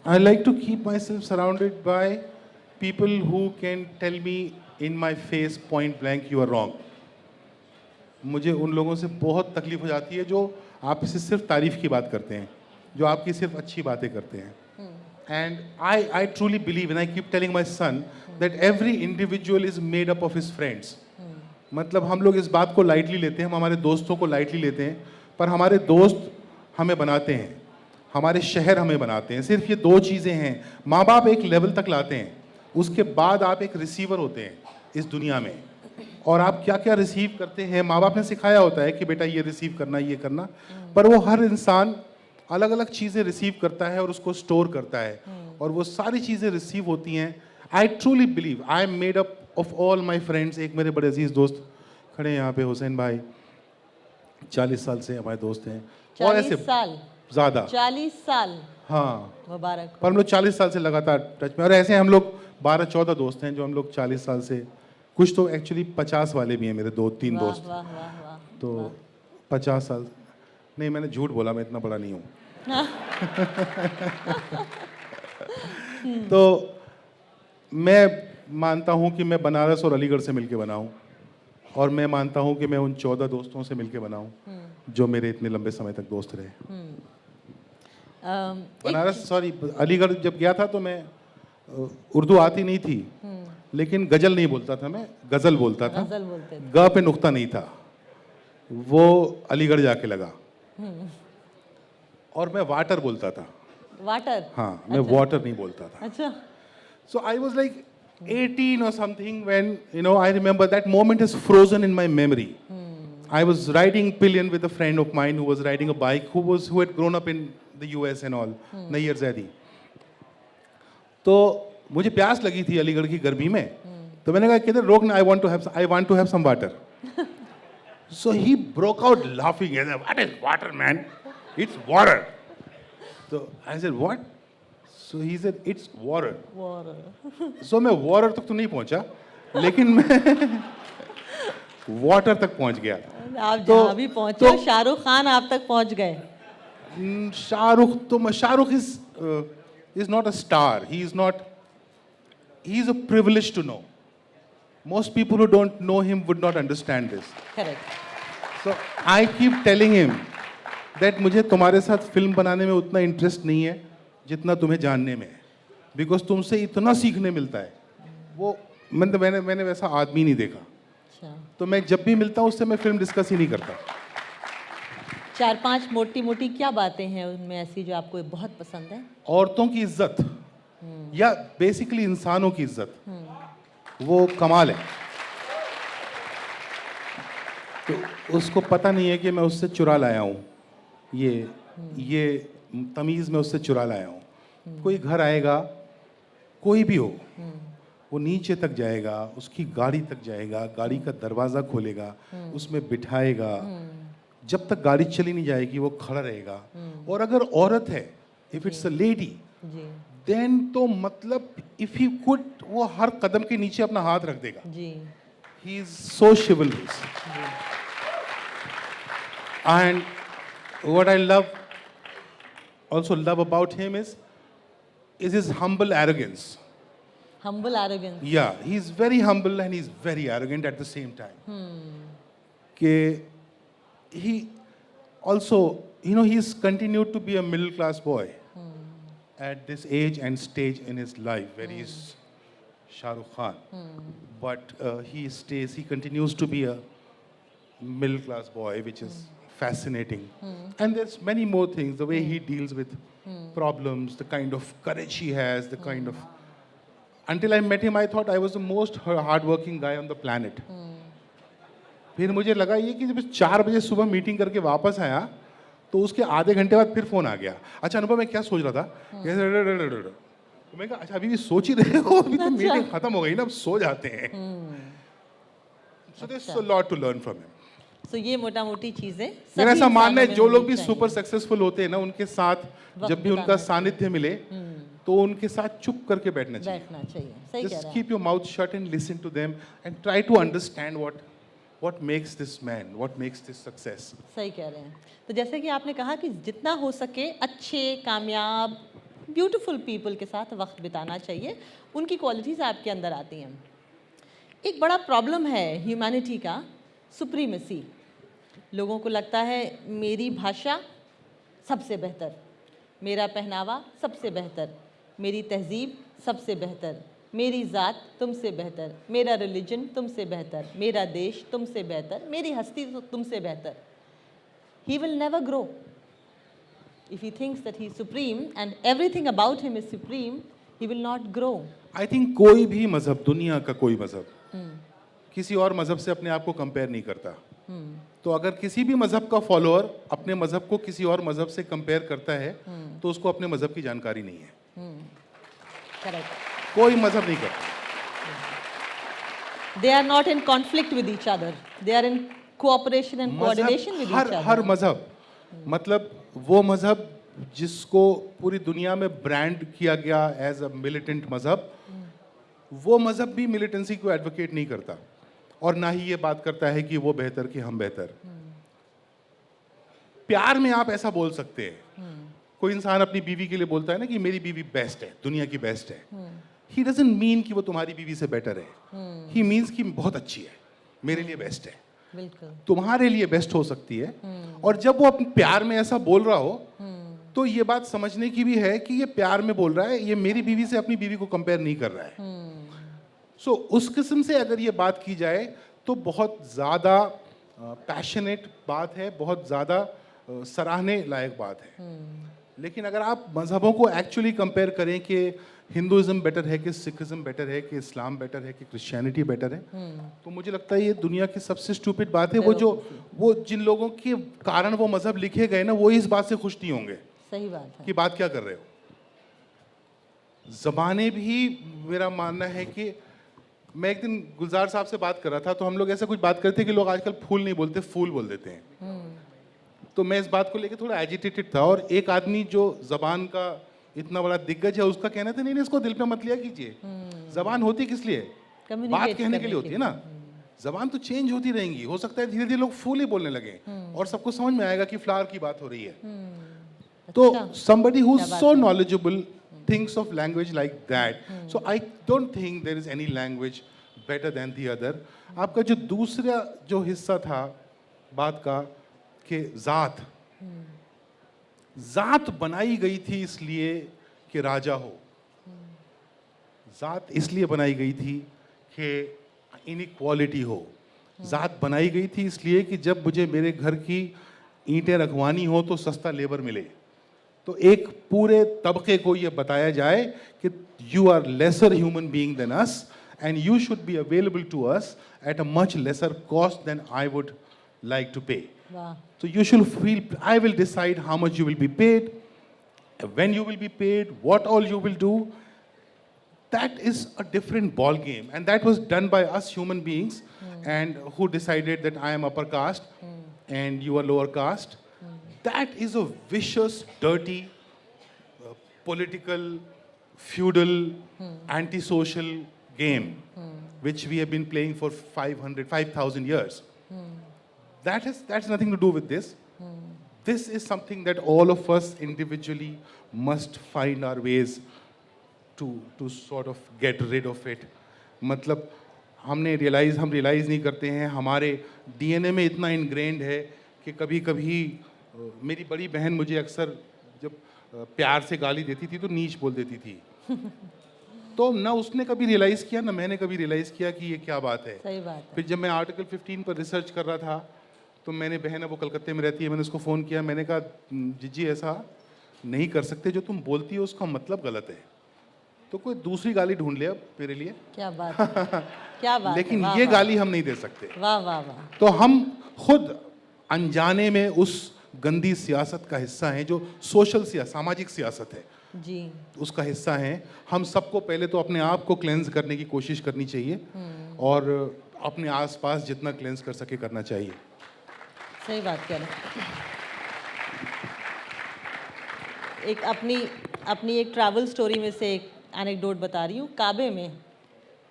I like to keep myself surrounded by people who can tell me in my face point blank you are wrong. मुझे उन लोगों से बहुत तकलीफ हो जाती है जो आपसे सिर्फ तारीफ की बात करते हैं, जो आपकी सिर्फ अच्छी बातें करते हैं. And I truly believe, and I keep telling my son, that every individual is made up of his friends. मतलब हम लोग इस बात को लाइटली लेते हैं, हम हमारे दोस्तों को लाइटली लेते हैं, पर हमारे दोस्त हमें बनाते हैं, हमारे शहर हमें बनाते हैं. सिर्फ ये दो चीज़ें हैं. माँ बाप एक लेवल तक लाते हैं, उसके बाद आप एक रिसीवर होते हैं इस दुनिया में. और आप क्या क्या रिसीव करते हैं, माँ बाप ने सिखाया होता है कि बेटा ये रिसीव करना, ये करना, पर वो हर इंसान अलग अलग चीज़ें रिसीव करता है और उसको स्टोर करता है, और वो सारी चीज़ें रिसीव होती हैं. I truly believe I am made up of all my friends. एक मेरे बड़े अजीज़ दोस्त खड़े हैं यहाँ पे, हुसैन भाई, 40 साल से हमारे दोस्त हैं. और ऐसे 40 साल ज़्यादा, 40 साल हाँ, मुबारक. पर हम लोग 40 साल से लगातार टच में. और ऐसे हम लोग 12-14 दोस्त हैं जो हम लोग 40 साल से, कुछ तो एक्चुअली 50 वाले भी हैं मेरे 2-3 वाह दोस्त. वाह वाह वाह. तो 50 साल नहीं, मैंने झूठ बोला, मैं इतना बड़ा नहीं हूँ. तो मैं मानता हूँ कि मैं बनारस और अलीगढ़ से मिलके बना हूँ, और मैं मानता हूँ कि मैं उन 14 दोस्तों से मिलके बना हूँ जो मेरे इतने लंबे समय तक दोस्त रहे. बनारस, सॉरी, अलीगढ़ जब गया था तो मैं उर्दू आती नहीं थी, लेकिन गजल नहीं बोलता था, मैं गजल बोलता था. गजल बोलते थे. ग पे नुक्ता नहीं था, वो अलीगढ़ जाके लगा. और मैं वाटर बोलता था. वाटर. हाँ, मैं वाटर नहीं बोलता था. अच्छा. So I was like 18 or something when, I remember that moment is frozen in my memory. I was riding pillion with a friend of mine who was riding a bike, who had grown up in the US and all, Nayyar Zaidi. तो मुझे प्यास लगी थी अलीगढ़ की गर्मी में, तो मैंने कहा किधर रोक ना, I want to have some water. So he broke out laughing and said, "What is water, man? It's water." So I said, "What?" So he said, "It's water." So मैं water तक तो नहीं पहुंचा, लेकिन मैं water तक पहुंच गया. आप जहाँ भी पहुंचे, शाहरुख खान आप तक पहुंच गए. Shahrukh is not a star. He is a privilege to know. Most people who don't know him would not understand this. Correct. So I keep telling him that मुझे तुम्हारे साथ फिल्म बनाने में उतना इंटरेस्ट नहीं है जितना तुम्हें जानने में है, बिकॉज तुमसे इतना सीखने मिलता है. वो मैंने वैसा आदमी नहीं देखा. अच्छा. तो मैं जब भी मिलता हूँ उससे मैं फिल्म डिस्कस ही नहीं करता. 4-5 मोटी मोटी क्या बातें हैं उनमें ऐसी जो आपको बहुत पसंद है? औरतों की इज्जत, या बेसिकली इंसानों की इज्जत, वो कमाल है. तो उसको पता नहीं है कि मैं उससे चुरा लाया हूँ, ये तमीज़ मैं उससे चुरा लाया हूँ. कोई घर आएगा, कोई भी हो, वो नीचे तक जाएगा, उसकी गाड़ी तक जाएगा, गाड़ी का दरवाज़ा खोलेगा, उसमें बिठाएगा, जब तक गाड़ी चली नहीं जाएगी वो खड़ा रहेगा. और अगर औरत है, if it's a lady, then तो मतलब इफ ही कुड, वो हर कदम के नीचे अपना हाथ रख देगा. He is so chivalrous. And what I also love about him is his humble arrogance. Humble arrogance. Yeah, he's very humble and he's very arrogant at the same time. कि he also, he's continued to be a middle class boy at this age and stage in his life where he's Shah Rukh Khan. But he continues to be a middle class boy, which is fascinating. And there's many more things, the way he deals with problems, the kind of courage he has, the kind of... Until I met him, I thought I was the most hardworking guy on the planet. फिर मुझे लगा ये कि जब 4 बजे सुबह meeting करके वापस आया तो उसके आधे घंटे बाद फिर फोन आ गया. अच्छा अनुभव, मैं क्या सोच रहा था, तो मैं कहा अच्छा अभी भी सोच ही रहे हो, अभी तो मीटिंग खत्म हो गई ना, अब सो जाते हैं. So there's a lot to learn from him. So ये मोटा मोटी चीजें. मेरा ऐसा मानना है जो लोग भी सुपर सक्सेसफुल होते हैं ना, उनके साथ जब भी उनका सानिध्य मिले तो उनके साथ चुप करके बैठना चाहिए. सही कह रहे हैं. Just keep your mouth shut and listen to them and try to understand what makes this man, what makes this success. सही कह रहे हैं. तो जैसे कि आपने कहा कि जितना हो सके अच्छे, कामयाब, ब्यूटीफुल पीपल के साथ वक्त बिताना चाहिए, उनकी क्वालिटीज़ आपके अंदर आती हैं। एक बड़ा प्रॉब्लम है ह्यूमैनिटी का, सुप्रीमेसी। लोगों को लगता है मेरी भाषा सबसे बेहतर, मेरा पहनावा सबसे बेहतर, मेरी तहजीब सबसे बेहतर, मेरी ज़ात तुमसे बेहतर, मेरा रिलीजन तुमसे बेहतर, मेरा देश तुमसे बेहतर, मेरी हस्ती तुमसे बेहतर। He will never grow. If he thinks that he is supreme and everything about him is supreme, he will not grow. I think कोई भी मजहब, दुनिया का कोई मजहब किसी और मजहब से अपने आप को कंपेयर नहीं करता। तो अगर किसी भी मजहब का फॉलोअर अपने मजहब को किसी और मजहब से कंपेयर करता है तो उसको अपने मजहब की जानकारी नहीं है। Correct. कोई मजहब नहीं करता। They are not in conflict with each other. They are in cooperation and coordination with each other. हर मजहब, मतलब वो मजहब जिसको पूरी दुनिया में ब्रांड किया गया एज अ मिलिटेंट मजहब, वो मजहब भी मिलिटेंसी को एडवोकेट नहीं करता और ना ही ये बात करता है कि वो बेहतर कि हम बेहतर। प्यार में आप ऐसा बोल सकते हैं, कोई इंसान अपनी बीवी के लिए बोलता है ना कि मेरी बीवी बेस्ट है, दुनिया की बेस्ट है। ही डजंट मीन कि वो तुम्हारी बीवी से बेटर है, ही मीन्स कि बहुत अच्छी है, मेरे लिए बेस्ट है। बिल्कुल। तुम्हारे लिए बेस्ट हो सकती है। और जब वो अपने प्यार में ऐसा बोल रहा हो तो ये बात समझने की भी है कि ये प्यार में बोल रहा है, ये मेरी बीवी से अपनी बीवी को कंपेयर नहीं कर रहा है। सो उस किस्म से अगर ये बात की जाए तो बहुत ज़्यादा पैशनेट बात है, बहुत ज़्यादा सराहने लायक बात है। लेकिन अगर आप मजहबों को एक्चुअली कंपेयर करें कि हिंदुइज्म बेटर है कि सिखिज्म बेटर है कि इस्लाम बेटर है कि क्रिश्चियनिटी बेटर है, तो मुझे लगता है ये दुनिया की सबसे स्टूपिड बात है। वो जिन लोगों के कारण वो मजहब लिखे गए ना, वो इस बात से खुश नहीं होंगे। सही बात है कि बात क्या कर रहे हो। जबाने भी, मेरा मानना है कि मैं एक दिन गुलजार साहब से बात कर रहा था तो हम लोग ऐसा कुछ बात करते कि लोग आजकल फूल नहीं बोलते, फूल बोल देते हैं। तो मैं इस बात को लेकर थोड़ा एजिटेटेड था और एक आदमी जो जबान का इतना बड़ा दिग्गज है उसका कहना था नहीं नहीं इसको दिल पे मत लिया कीजिए, जबान होती किस लिए, बात कहने के लिए होती है ना। जबान तो चेंज होती रहेंगी, हो सकता है धीरे धीरे लोग फूल ही बोलने लगे और सबको समझ में आएगा कि फ्लावर की बात हो रही है। तो somebody who's so knowledgeable thinks of language like that. So I don't think there is any language better than the other. आपका जो दूसरा जो हिस्सा था बात का कि जात बनाई गई थी इसलिए कि राजा हो, जात इसलिए बनाई गई थी कि इनइक्वालिटी हो, जात बनाई गई थी इसलिए कि जब मुझे मेरे घर की ईंटें रखवानी हो तो सस्ता लेबर मिले। तो एक पूरे तबके को ये बताया जाए कि you are lesser human being than us and you should be available to us at a much lesser cost than I would like to pay. So you should feel, I will decide how much you will be paid, when you will be paid, what all you will do. That is a different ball game, and that was done by us human beings, and who decided that I am upper caste and you are lower caste. That is a vicious, dirty, political, feudal, antisocial game, which we have been playing for 5,000 years. That's nothing to do with this. This is something that all of us individually must find our ways to sort of get rid of it. मतलब हम realise नहीं करते हैं, हमारे DNA में इतना ingrained है कि कभी कभी मेरी बड़ी बहन मुझे अक्सर जब प्यार से गाली देती थी तो नीच बोल देती थी। तो ना उसने कभी रियलाइज़ किया ना मैंने कभी रियलाइज़ किया कि ये क्या बात है। सही बात है। फिर जब मैं आर्टिकल 15 पर रिसर्च कर रहा था तो मैंने, बहन है वो कलकत्ते में रहती है, मैंने उसको फ़ोन किया, मैंने कहा जीजी ऐसा नहीं कर सकते, जो तुम बोलती हो उसका मतलब गलत है, तो कोई दूसरी गाली ढूंढ ले अब मेरे लिए। क्या बात है, क्या बात लेकिन है, ये वाह, गाली हम नहीं दे सकते। वाह वाह वाह। तो हम खुद अनजाने में उस गंदी सियासत का हिस्सा हैं जो सोशल सियासत, सामाजिक सियासत है जी, उसका हिस्सा हैं। हम सबको पहले तो अपने आप को क्लेंज करने की कोशिश करनी चाहिए और अपने आसपास जितना क्लेंज कर सके करना चाहिए। सही बात कह रहे हैं। एक अपनी एक ट्रैवल स्टोरी में से एक एनेक्डोट बता रही हूँ। काबे में,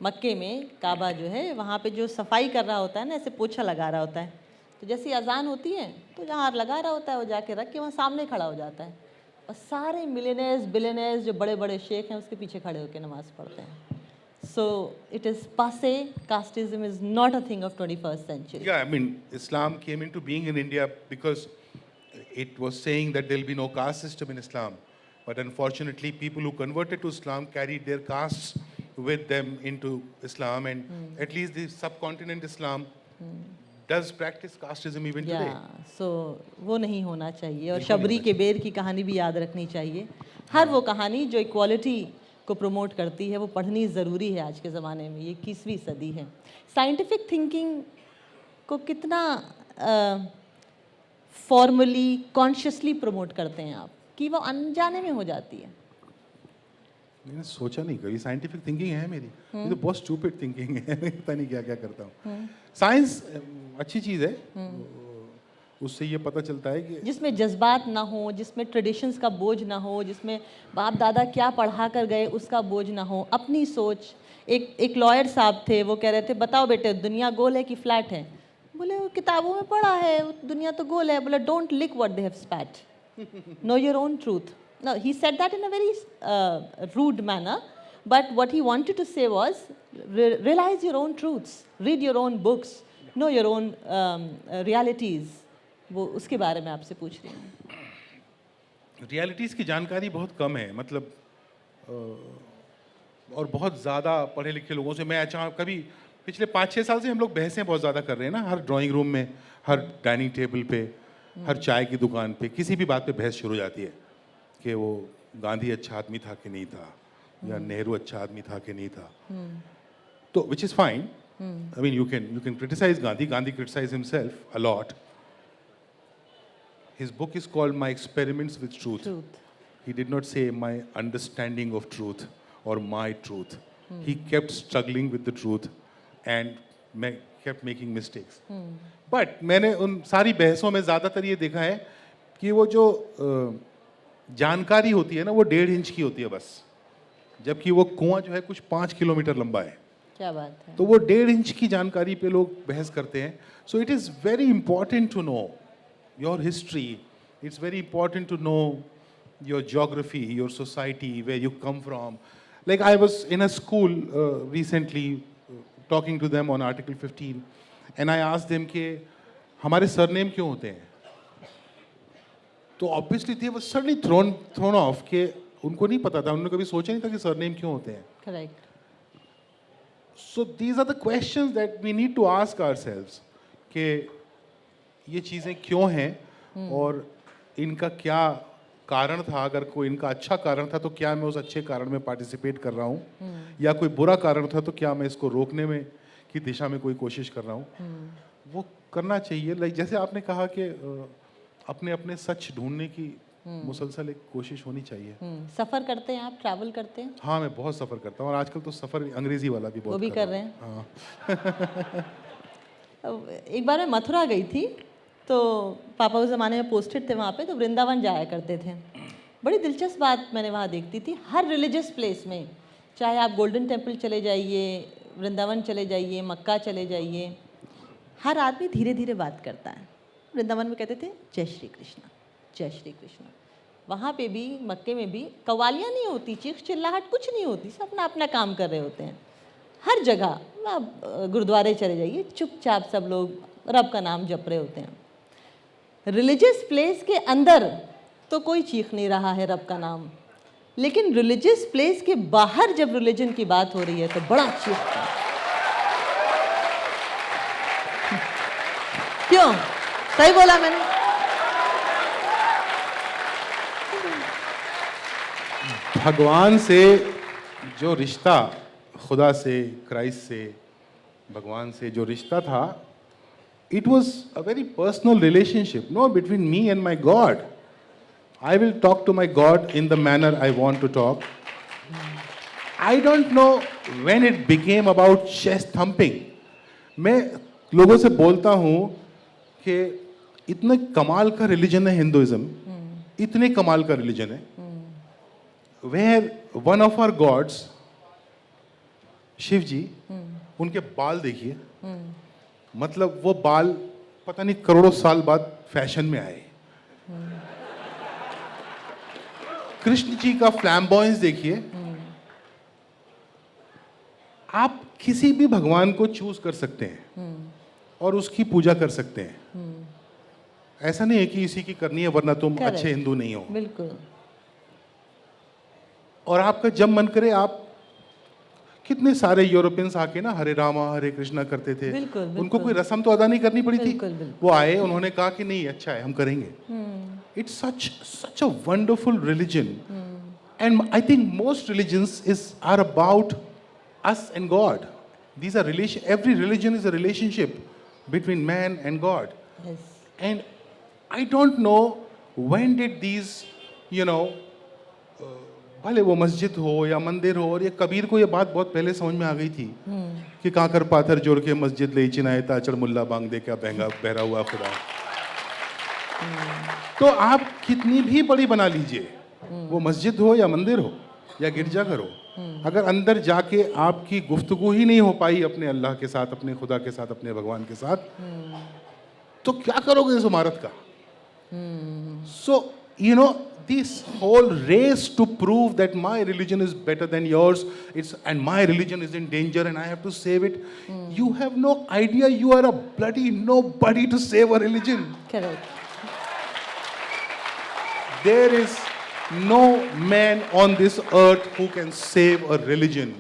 मक्के में काबा जो है वहाँ पे जो सफाई कर रहा होता है ना, ऐसे पोछा लगा रहा होता है, तो जैसी अजान होती है तो जहाँ लगा रहा होता है वो जाके रख के वहाँ सामने खड़ा हो जाता है। और सारे मिलियनेयर्स बिलियनेयर्स जो बड़े बड़े शेख हैं उसके पीछे खड़े होकर नमाज पढ़ते हैं. So it is passé. Casteism is not a thing of 21st century. Yeah, I mean, Islam came into being in India because it was saying that there will be no caste system in Islam. But unfortunately, people who converted to Islam carried their castes with them into Islam, and at least the subcontinent Islam does practice casteism even today. So वो नहीं होना चाहिए. और शबरी के बेर की कहानी भी याद रखनी चाहिए. हर वो कहानी जो इक्वालिटी को प्रमोट करती है वो पढ़नी ज़रूरी है आज के ज़माने में. ये 21वीं सदी है. साइंटिफिक थिंकिंग को कितना फॉर्मली कॉन्शियसली प्रमोट करते हैं आप कि वो अनजाने में हो जाती है? मैंने सोचा नहीं कभी. साइंटिफिक थिंकिंग है मेरी. ये तो बहुत स्टूपिड थिंकिंग है. पता नहीं क्या क्या करता हूँ. साइंस अच्छी चीज़ है. उससे ये पता चलता है कि जिसमें जज्बात ना हो, जिसमें ट्रेडिशंस का बोझ ना हो, जिसमें बाप दादा क्या पढ़ा कर गए उसका बोझ ना हो, अपनी सोच. एक लॉयर साहब थे, वो कह रहे थे बताओ बेटे दुनिया गोल है कि फ्लैट है? बोले वो किताबों में पढ़ा है दुनिया तो गोल है. बोले don't lick what they have spat, know your own truth. No, he said that in a very rude manner, but what he wanted to say was realize your own truths, read your own books, know your own realities. वो उसके बारे में आपसे पूछ रही हूँ. Realities की जानकारी बहुत कम है. मतलब और बहुत ज़्यादा पढ़े लिखे लोगों से मैं अचानक कभी पिछले 5-6 साल से हम लोग बहसें बहुत ज़्यादा कर रहे हैं ना. हर ड्राइंग रूम में, हर डाइनिंग टेबल पे, हर चाय की दुकान पे किसी भी बात पे बहस शुरू हो जाती है कि वो गांधी अच्छा आदमी था कि नहीं था, या नेहरू अच्छा आदमी था कि नहीं था. तो which is fine. I mean you can criticise Gandhi. Gandhi criticise himself a lot. His book is called My Experiments with Truth. He did not say my understanding of truth or my truth. He kept struggling with the truth and kept making mistakes. But मैंने उन सारी बहसों में ज़्यादातर ये देखा है कि वो जो जानकारी होती है ना वो 1.5 इंच की होती है बस, जबकि वो कुआं जो है कुछ 5 किलोमीटर लंबा है. क्या बात है. तो वो 1.5 इंच की जानकारी पे लोग बहस करते हैं. So it is very important to know your history. It's very important to know your geography, your society, where you come from. Like I was in a school recently talking to them on Article 15 and I asked them कि हमारे surname क्यों होते हैं? तो obviously they were suddenly thrown off कि उनको नहीं पता था, उन्होंने कभी सोचा नहीं था कि सरनेम क्यों होते हैं. Correct. So these are the questions that we need to ask ourselves कि ये चीज़ें क्यों हैं और इनका क्या कारण था. अगर कोई इनका अच्छा कारण था तो क्या मैं उस अच्छे कारण में पार्टिसिपेट कर रहा हूँ, या कोई बुरा कारण था तो क्या मैं इसको रोकने में की दिशा में कोई कोशिश कर रहा हूँ. वो करना चाहिए. लाइक जैसे आपने कहा कि अपने अपने सच ढूंढने की मुसलसल एक कोशिश होनी चाहिए. सफ़र करते हैं आप, ट्रैवल करते हैं? हाँ, मैं बहुत सफ़र करता हूँ और आजकल तो सफ़र अंग्रेज़ी वाला भी बहुत वो भी कर रहे हैं. हाँ. एक बार मैं मथुरा गई थी तो पापा उस ज़माने में पोस्टेड थे वहाँ पे, तो वृंदावन जाया करते थे. बड़ी दिलचस्प बात मैंने वहाँ देखती थी. हर रिलीजियस प्लेस में, चाहे आप गोल्डन टेम्पल चले जाइए, वृंदावन चले जाइए, मक्का चले जाइए, हर आदमी धीरे धीरे बात करता है. वृंदावन में कहते थे जय श्री कृष्णा, जय श्री कृष्णा. वहाँ पे भी, मक्के में भी कव्वालियाँ नहीं होती, चीख चिल्लाहट कुछ नहीं होती, सब अपना अपना काम कर रहे होते हैं. हर जगह आप गुरुद्वारे चले जाइए, चुपचाप सब लोग रब का नाम जप रहे होते हैं. रिलीजियस प्लेस के अंदर तो कोई चीख नहीं रहा है रब का नाम, लेकिन रिलीजियस प्लेस के बाहर जब रिलीजन की बात हो रही है तो बड़ा चीखता है. क्यों? सही बोला मैंने? भगवान से जो रिश्ता, खुदा से, क्राइस्ट से, भगवान से जो रिश्ता था, it was a very personal relationship, no, between me and my God. I will talk to my God in the manner I want to talk. I don't know when it became about chest thumping. मैं लोगों से बोलता हूँ कि इतने कमाल का religion है हिंदुइज्म, इतने कमाल का रिलीजन है, where one of our gods, Shiv जी, उनके बाल देखिए. मतलब वो बाल पता नहीं करोड़ों साल बाद फैशन में आए. कृष्ण जी का फ्लैम्बॉयंस देखिए, आप किसी भी भगवान को चूज कर सकते हैं और उसकी पूजा कर सकते हैं। ऐसा नहीं है कि इसी की करनी है वरना तुम Correct. अच्छे हिंदू नहीं हो। बिल्कुल। और आपका जब मन करे आप, कितने सारे यूरोपियंस आके ना हरे रामा हरे कृष्णा करते थे, बिल्कुल, उनको बिल्कुल। कोई रस्म तो अदा नहीं करनी पड़ी थी। बिल्कुल, बिल्कुल। वो आए, उन्होंने कहा कि नहीं अच्छा है हम करेंगे। It's such a wonderful religion, and I think most religions is are about us and God. These are every religion is a relationship between man and God. Yes. And I don't know when did these, you know, भले वो मस्जिद हो या मंदिर हो, और ये कबीर को ये बात बहुत पहले समझ में आ गई थी कि काकर पाथर जोड़ के मस्जिद ले चिनाए ताचड़ मुल्ला बांग दे क्या बहरा हुआ खुदा। तो आप कितनी भी बड़ी बना लीजिए, वो मस्जिद हो या मंदिर हो या गिरजाघर हो, अगर अंदर जाके आपकी गुफ्तगू ही नहीं हो पाई अपने अल्लाह के साथ, अपने खुदा के साथ, अपने भगवान के साथ, तो क्या करोगे इस इमारत का? So you know this whole race to prove that my religion is better than yours, and my religion is in danger and I have to save it. You have no idea, you are a bloody nobody to save a religion. Correct. There is no man on this earth who can save a religion.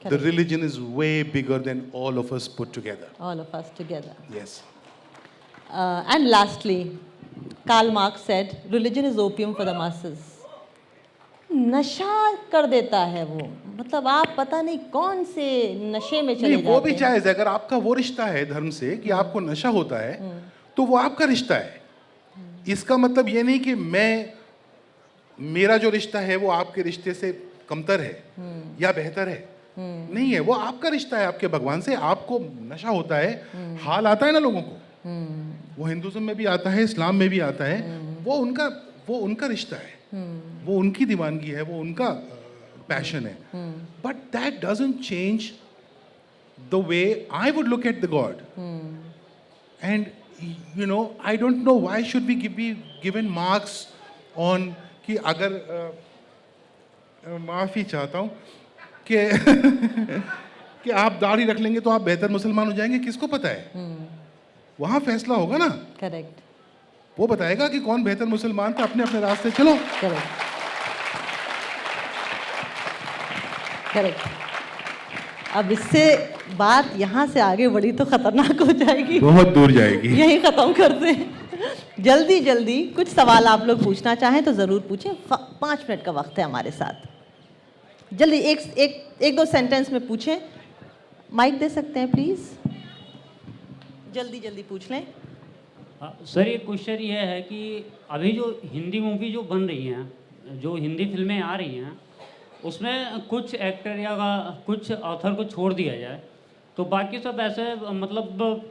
The Correct. religion is way bigger than all of us put together. All of us together. Yes. And lastly, Karl Marx said, religion is opium for the masses. नशा कर देता है वो, मतलब आप पता नहीं कौन से नशे में चले नहीं, वो जाते भी हैं। जायज है। अगर आपका वो रिश्ता है धर्म से कि आपको नशा होता है, तो वो आपका रिश्ता है। इसका मतलब ये नहीं कि मेरा जो रिश्ता है वो आपके रिश्ते से कमतर है या बेहतर है। नहीं है, वो आपका रिश्ता है आपके भगवान से। आपको नशा होता है, हाल आता है ना लोगों को, वो हिंदुज्म में भी आता है, इस्लाम में भी आता है। वो उनका रिश्ता है, वो उनकी दीवानगी है, वो उनका पैशन है। But that doesn't change the way I would look at the God. And you know, I don't know why should we be given marks on कि अगर माफ़ी चाहता हूँ कि कि आप दाढ़ी रख लेंगे तो आप बेहतर मुसलमान हो जाएंगे। किसको पता है? वहाँ फैसला होगा ना। करेक्ट। वो बताएगा कि कौन बेहतर मुसलमान था। अपने अपने रास्ते चलो। करेक्ट। करेक्ट। अब इससे बात यहाँ से आगे बढ़ी तो खतरनाक हो जाएगी, बहुत दूर जाएगी। यही खत्म करते हैं। जल्दी जल्दी कुछ सवाल आप लोग पूछना चाहें तो ज़रूर पूछें। 5 मिनट का वक्त है हमारे साथ। जल्दी एक दो सेंटेंस में पूछें। माइक दे सकते हैं प्लीज़? जल्दी जल्दी पूछ लें। सर, ये क्वेश्चन ये है कि अभी जो हिंदी मूवी जो बन रही हैं, जो हिंदी फिल्में आ रही हैं, उसमें कुछ एक्टर या कुछ ऑथर को छोड़ दिया जाए तो बाकी सब ऐसे मतलब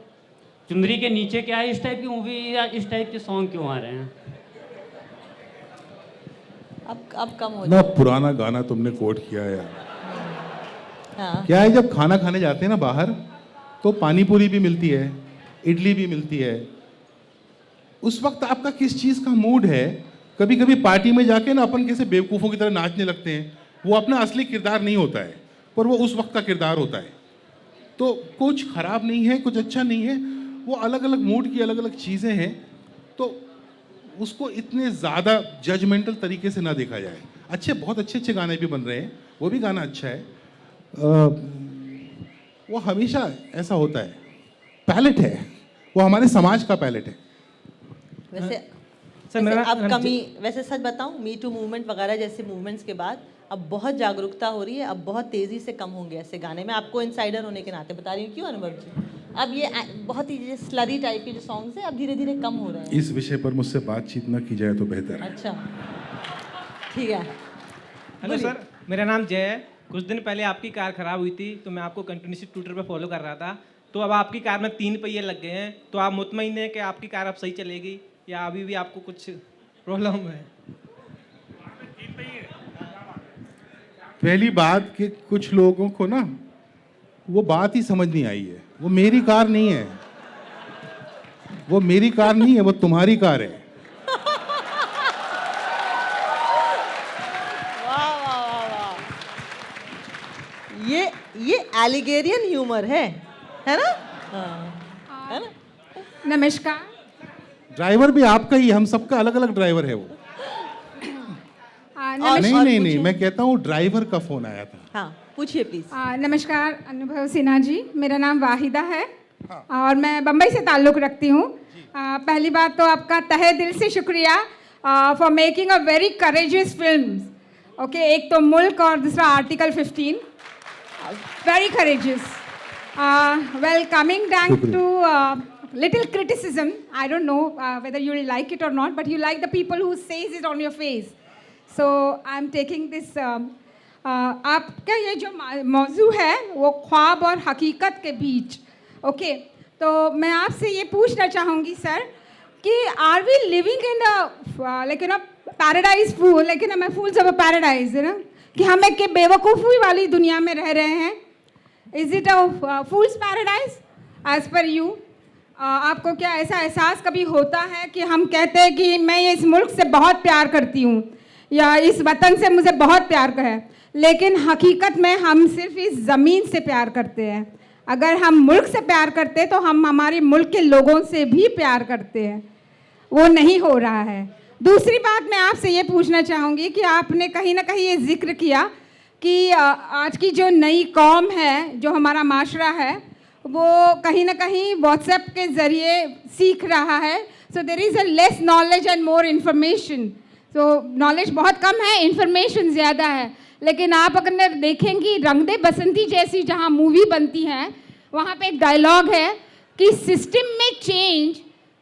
चुंदरी के नीचे क्या है, इस टाइप की मूवी या इस टाइप के सॉन्ग क्यों आ रहे हैं? अब कम हो ना पुराना गाना तुमने कोट किया है। हाँ। क्या है, जब खाना खाने जाते हैं ना बाहर, तो पानी पूरी भी मिलती है, इडली भी मिलती है। उस वक्त आपका किस चीज़ का मूड है? कभी कभी पार्टी में जाके ना अपन कैसे बेवकूफ़ों की तरह नाचने लगते हैं। वो अपना असली किरदार नहीं होता है, पर वो उस वक्त का किरदार होता है। तो कुछ ख़राब नहीं है, कुछ अच्छा नहीं है। वो अलग अलग मूड की अलग अलग चीज़ें हैं, तो उसको इतने ज़्यादा जजमेंटल तरीके से ना देखा जाए। बहुत अच्छे गाने भी बन रहे हैं, वो भी गाना अच्छा है। वो हमेशा ऐसा होता है, पैलेट है, वो हमारे समाज का पैलेट है। वैसे सच बताऊं, मी टू मूवमेंट वगैरह जैसे मूवमेंट्स के बाद अब बहुत जागरूकता हो रही है। अब बहुत तेज़ी से कम होंगे ऐसे गाने। मैं आपको इनसाइडर होने के नाते बता रही हूँ। क्यों अनुभव जी? अब ये बहुत ही स्लरी टाइप के जो सॉन्ग्स हैं अब धीरे धीरे कम हो रहे हैं। इस विषय पर मुझसे बातचीत न की जाए तो बेहतर है। अच्छा, ठीक है। हेलो सर, मेरा नाम जय है। कुछ दिन पहले आपकी कार ख़राब हुई थी तो मैं आपको कंटिन्यूसली ट्विटर पे फॉलो कर रहा था। तो अब आपकी कार में 3 पहिए लग गए हैं, तो आप मुतमईन हैं कि आपकी कार अब सही चलेगी या अभी भी आपको कुछ प्रॉब्लम है? पहली बात कि कुछ लोगों को ना वो बात ही समझ नहीं आई है। वो मेरी कार नहीं है, वो मेरी कार नहीं है, वो तुम्हारी कार है। एलिगेरियन ह्यूमर है ना? हाँ, है ना? नमस्कार। ड्राइवर भी आपका ही, हम सबका अलग अलग ड्राइवर है वो। नहीं, मैं कहता हूँ ड्राइवर का फोन आया था। हाँ, पूछिए प्लीज। नमस्कार अनुभव सिन्हा जी, मेरा नाम वाहिदा है और मैं बम्बई से ताल्लुक़ रखती हूँ। पहली बात तो आपका तहे दिल से शुक्रिया for making a very courageous film. Okay, एक तो मुल्क और दूसरा article 15, very courageous. Well, coming back to little criticism, I don't know whether you will like it or not, but you like the people who says it on your face. So I'm taking this आपका ये जो मौजू है वो ख्वाब और हकीकत के बीच। ओके, तो मैं आपसे ये पूछना चाहूँगी सर कि are we living in like you know paradise fool, like you know fools of a paradise, है ना, कि हम एक बेवकूफ़ी वाली दुनिया में रह रहे हैं? Is it a fool's paradise as per you? आपको क्या ऐसा एहसास कभी होता है कि हम कहते हैं कि मैं इस मुल्क से बहुत प्यार करती हूँ या इस वतन से मुझे बहुत प्यार है, लेकिन हकीकत में हम सिर्फ इस ज़मीन से प्यार करते हैं? अगर हम मुल्क से प्यार करते तो हम हमारे मुल्क के लोगों से भी प्यार करते हैं, वो नहीं हो रहा है। दूसरी बात मैं आपसे ये पूछना चाहूँगी कि आपने कहीं ना कहीं ये जिक्र किया कि आज की जो नई कौम है, जो हमारा माशरा है, वो कहीं ना कहीं व्हाट्सएप के ज़रिए सीख रहा है। So there is a less knowledge and more information. तो नॉलेज बहुत कम है, इन्फॉर्मेशन ज़्यादा है। लेकिन आप अगर देखेंगी रंग दे बसंती जैसी जहाँ मूवी बनती हैं, वहाँ पे एक डायलॉग है कि सिस्टम में चेंज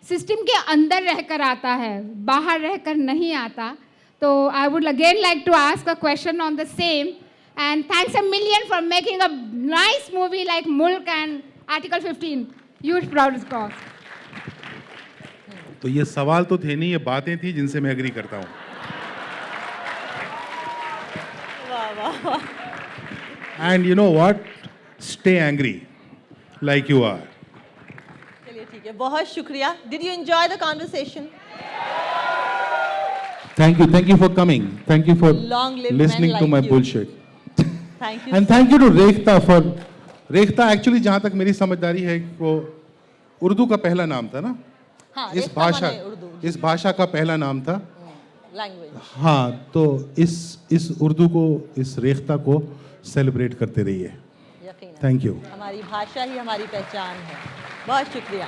सिस्टम के अंदर रहकर आता है, बाहर रहकर नहीं आता। तो I would again like to ask a question on the same, and thanks a million for making a nice movie like Mulk and article 15, huge proud cause. तो ये सवाल तो थे नहीं, ये बातें थी जिनसे मैं एग्री करता हूँ। And you know what, stay angry like you are. चलिए ठीक है, बहुत शुक्रिया। Did you enjoy the conversation? Thank you for coming. Thank you for Long live listening men to like my you. bullshit. Thank you. And thank you to Rekhta for Rekhta actually जहाँ तक मेरी समझदारी है वो उर्दू का पहला नाम था ना? हाँ, इस रेख्ता भाषा माने उर्दू। इस भाषा का पहला नाम था। लैंग्वेज। हाँ, तो इस उर्दू को, इस रेख्ता को सेलिब्रेट करते रहिए। यकीनन। Thank you. हमारी भाषा ही हमारी पहचान है। बहुत शुक्रिया।